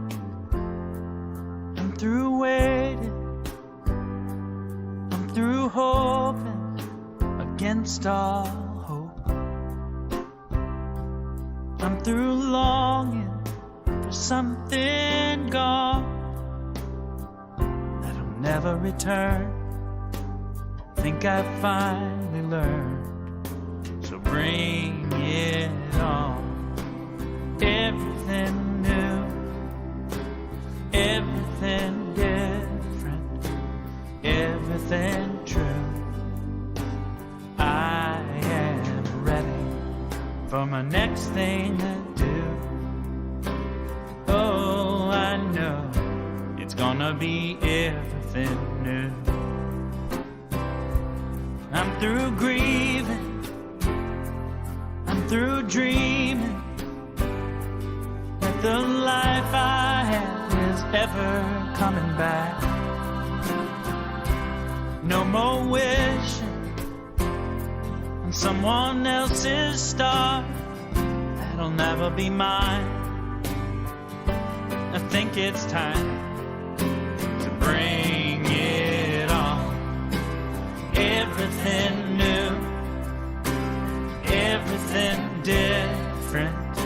I'm through waiting, I'm through hoping against all hope. I'm through longing for something gone that'll never return. Think I finally learned, so bring it on. Everything new, everything different, everything true. I am ready for my next thing to do. Oh, I know it's gonna be everything new. I'm through grieving, I'm through dreaming that the life I have is ever coming back. No more wishing on someone else's star that'll never be mine. I think it's time to bring it on. Everything new, everything different,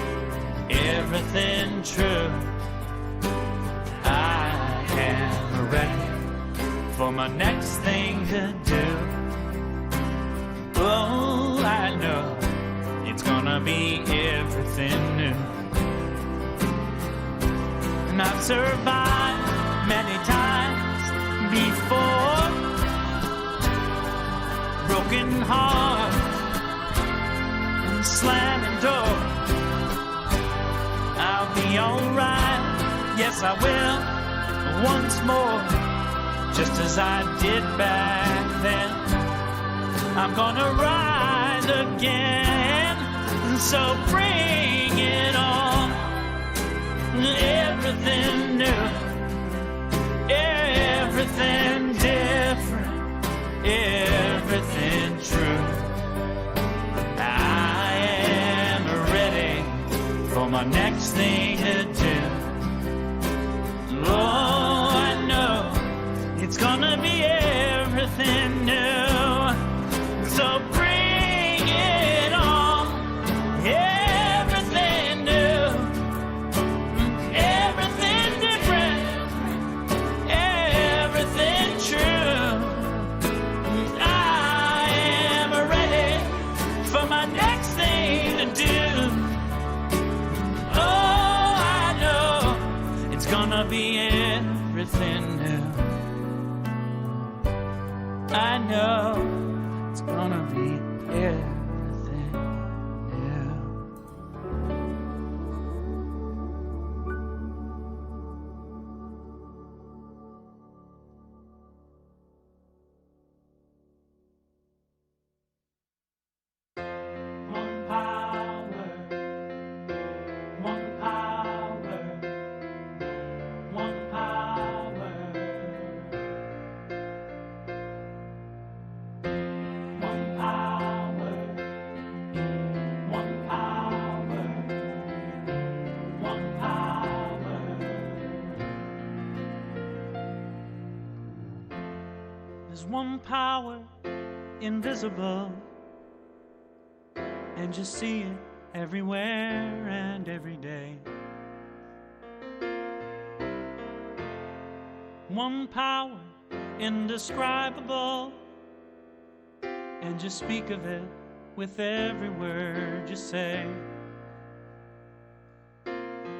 everything true. I am ready for my next thing to do. Oh, I know it's gonna be everything new. And I've survived many times before, broken heart and slamming doors. I'll be alright, yes I will, once more, just as I did back then. I'm gonna rise again, so bring it on. Everything new, everything different, everything true. I am ready for my next thing to do. Oh, I know it's gonna be everything new. So bring it on. Everything new, everything different, everything true. I am ready for my next thing to do. Oh, I know it's gonna be everything new. I know it's gonna be everything new. One power, one power, one power. One power, one power, one power. There's one power invisible, and you see it everywhere and every day. One power indescribable, and you speak of it with every word you say.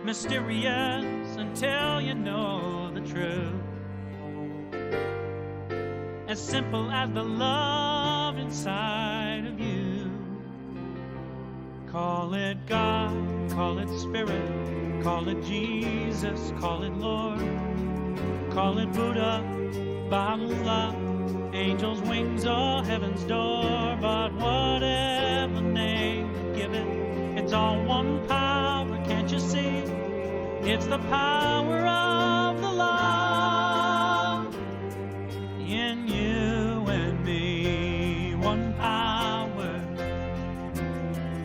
Mysterious until you know the truth, as simple as the love inside of you. Call it God, call it Spirit, call it Jesus, call it Lord, call it Buddha, Baha'u'llah, angels' wings or heaven's door. But whatever name you give it, it's all one power, can't you see? It's the power of the love in you and me. One power,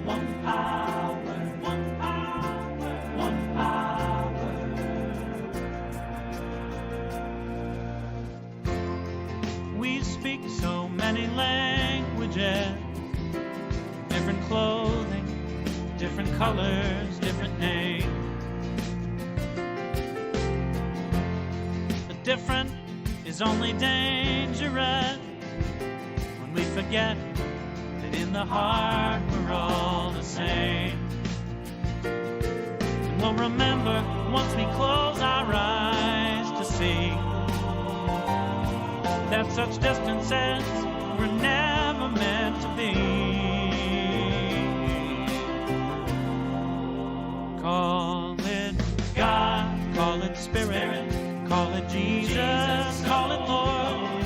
one power, one power, one power. We speak so many languages, different clothing, different colors, different names. The different is only dangerous when we forget that in the heart we're all the same. And we'll remember once we close our eyes to see that such distances were never meant to be. Call it God, call it Spirit, call it Jesus, call it Lord,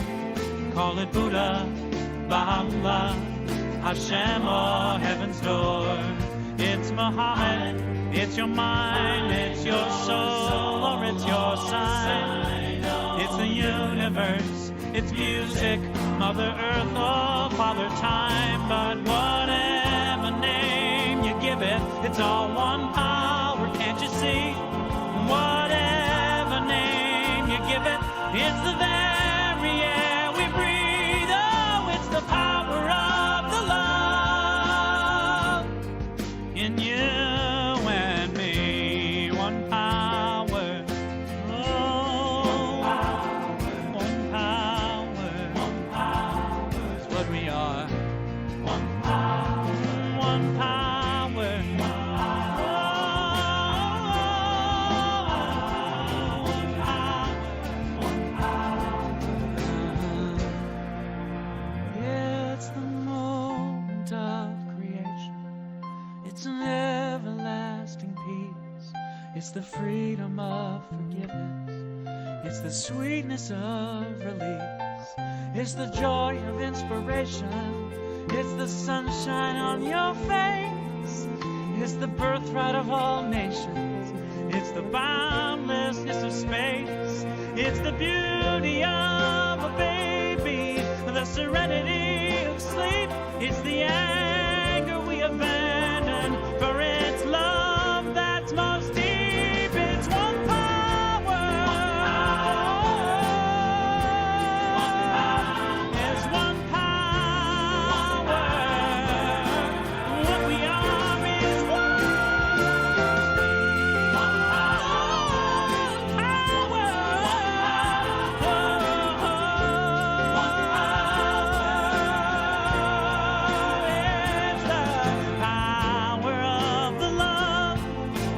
call it Buddha, Baha'u'llah, Hashem or heaven's door. It's Muhammad, it's your mind, it's your soul, or it's your sign. It's the universe, it's music, Mother Earth or Father Time. But whatever name you give it, it's all one power, can't you see? Whatever name you give it, it's the very air we breathe. Oh, it's the power of the love in you and me. One power, oh, one power, is what we are. One power, one power. It's the freedom of forgiveness. It's the sweetness of release. It's the joy of inspiration. It's the sunshine on your face. It's the birthright of all nations. It's the boundlessness of space. It's the beauty of a baby, the serenity of sleep. It's the anger we abandon, for it's love that's most deep. It's one power. It's one power. What we are is one It's the power of the love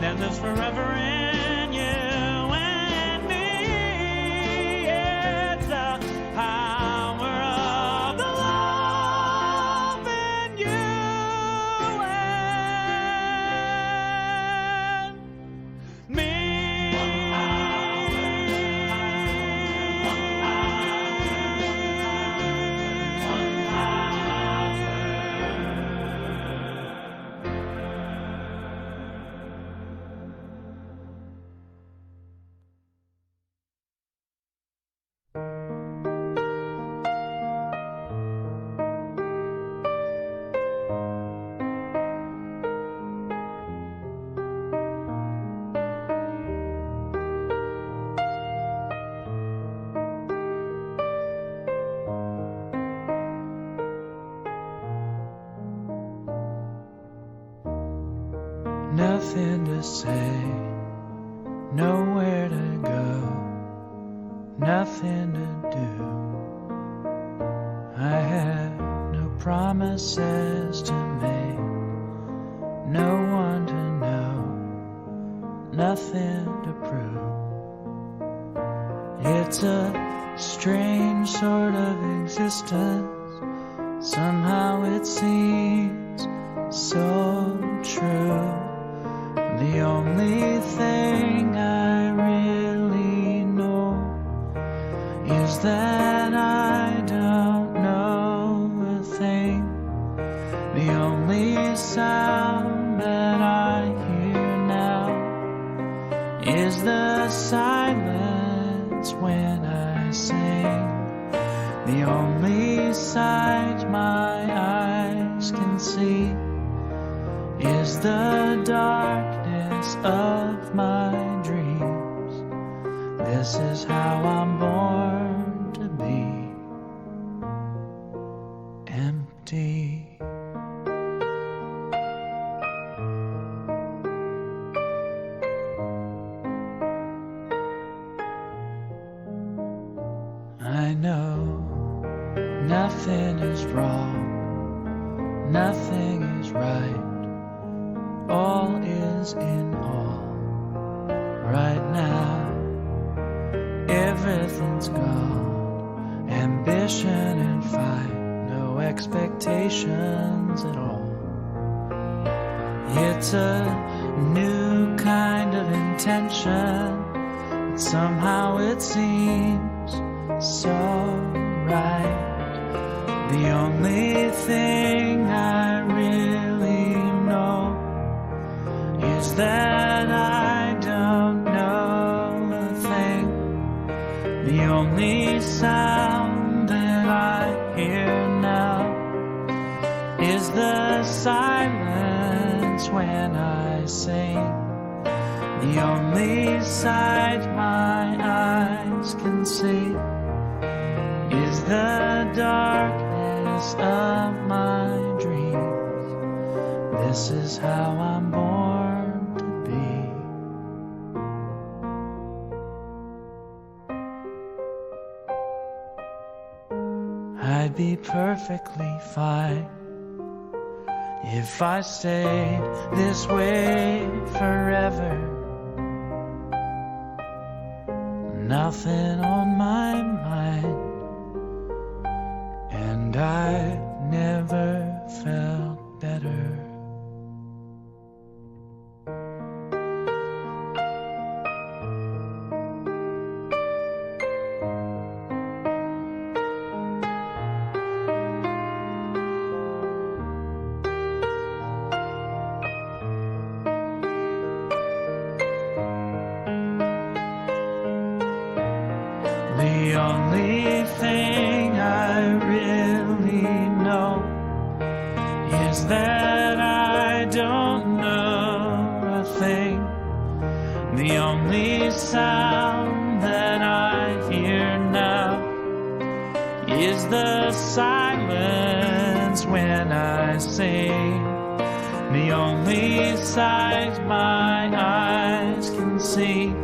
that lives forever in you and me. It's the power of the love in you and me. Nothing to say, nowhere to go, nothing to do. promises to make, no one to know, nothing to prove. It's a strange sort of existence, somehow it seems so true. The only thing I really know is that I don't know a thing. The only sound that I hear now is the silence when I sing. The only sight my eyes can see is the darkness of my dreams. This is how I'm born to be empty. I know nothing is wrong, nothing is right. All is in all. Right now, everything's gone. Ambition and fight, no expectations at all. It's a new kind of intention, but somehow it seems so right. The only thing I really know is that I don't know a thing. The only sound that I hear now is the silence when I sing. The only sight my eyes can see is the darkness of my dreams. This is how I'm born to be. I'd be perfectly fine if I stayed this way forever. Nothing on my mind, and I never felt better. The only thing I really know is that I don't know a thing. The only sound that I hear now is the silence when I sing. The only sight my eyes can see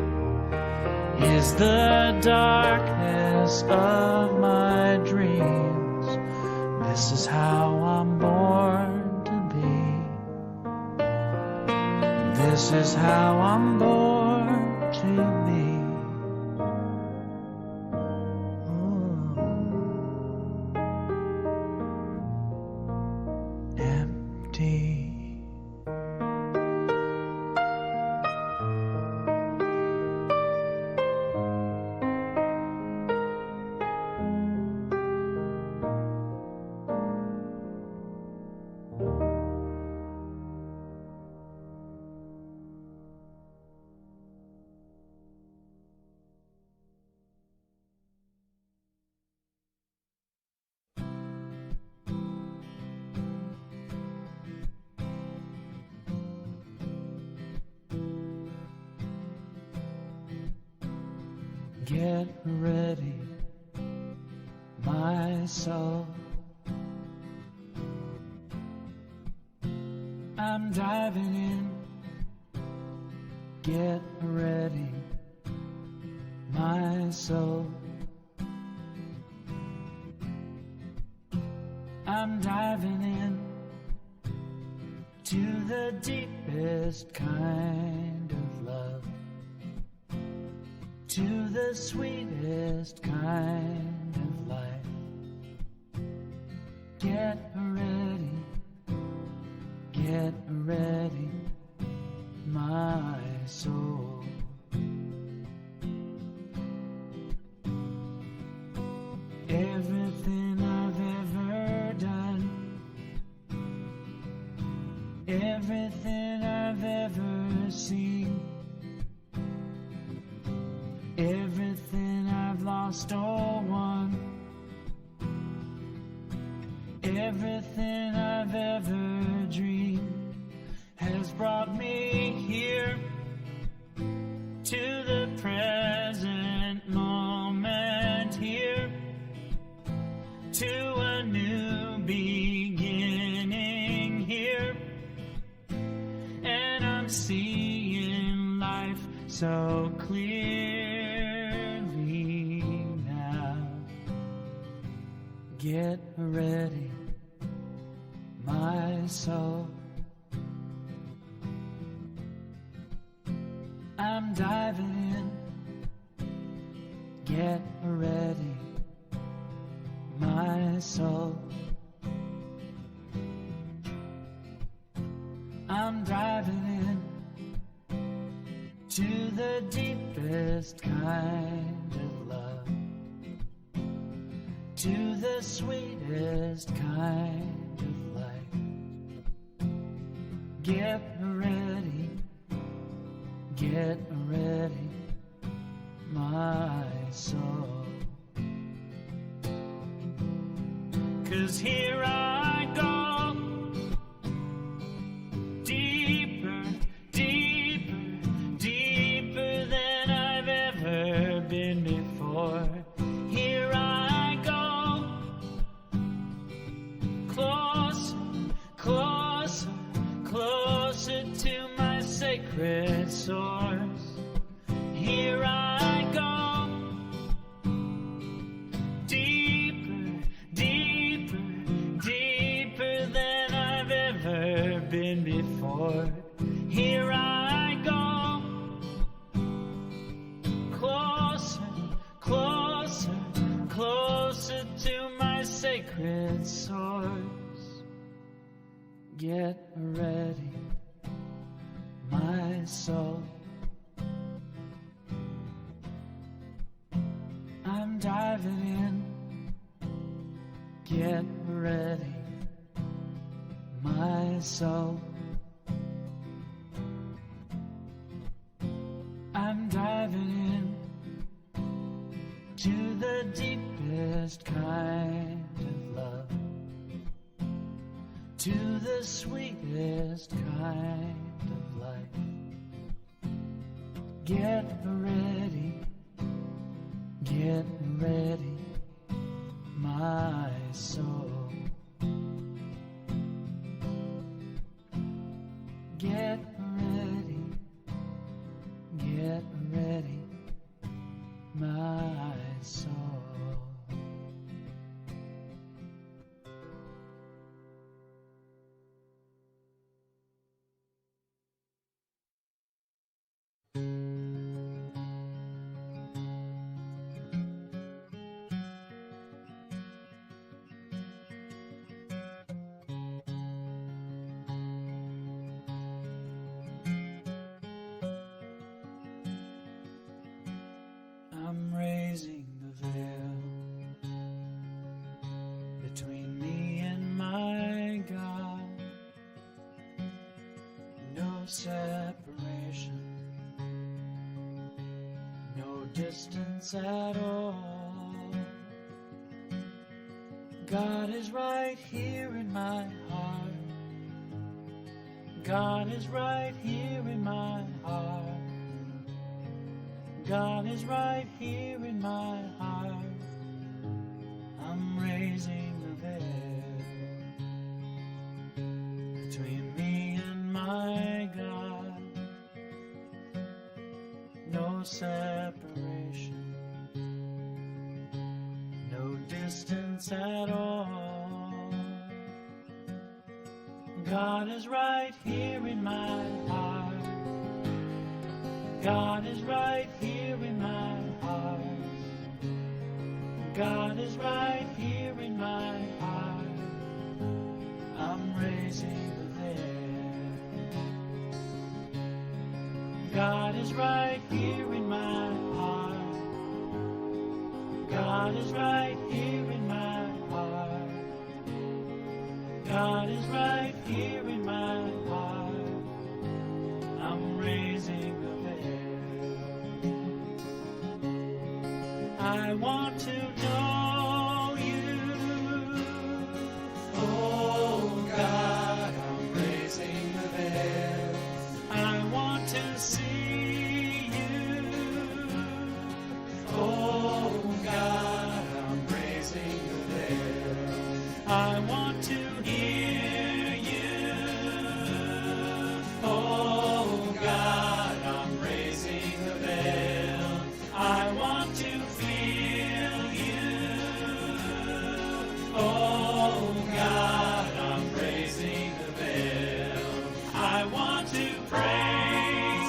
is the darkness of my dreams. This is how I'm born to be. This is how I'm born to be. Empty. Get ready, my soul. I'm diving in. Get ready, my soul. I'm diving in to the deepest kind of love, to the sweetest kind of life. Get ready, my soul. Everything I've ever done, everything I've ever seen, everything I've lost or won, everything I've ever dreamed has brought me here to the present moment, here to a new beginning here, and I'm seeing life so clearly now. Get ready, my soul. I'm diving in. Get ready, my soul. I'm diving in to the deepest kind of love, to the sweetest kind of life. Get ready, my soul. 'Cause here I go, deeper, deeper, deeper than I've ever been before. Here I go, closer, closer, closer to my sacred source. Here I go, deeper, deeper, deeper than I've ever been before. Here I go, closer, closer, closer to my sacred source. Get ready, my soul. I'm diving in. Get ready, my soul. I'm diving in to the deepest kind of love, to the sweetest kind of life. Get ready, my soul. Get ready, my soul. I'm raising the veil between me and my God. No separation, no distance at all. God is right here in my heart. God is right here in my heart. God is right here in my heart. I'm raising the veil between me and my God. No separation, no distance at all. God is right here in my heart. God is right here in my heart. God is right here in my heart. I'm raising the dead. God is right here in my heart. God is right here in my heart. God is right here in my heart. I'm raising the veil. I want to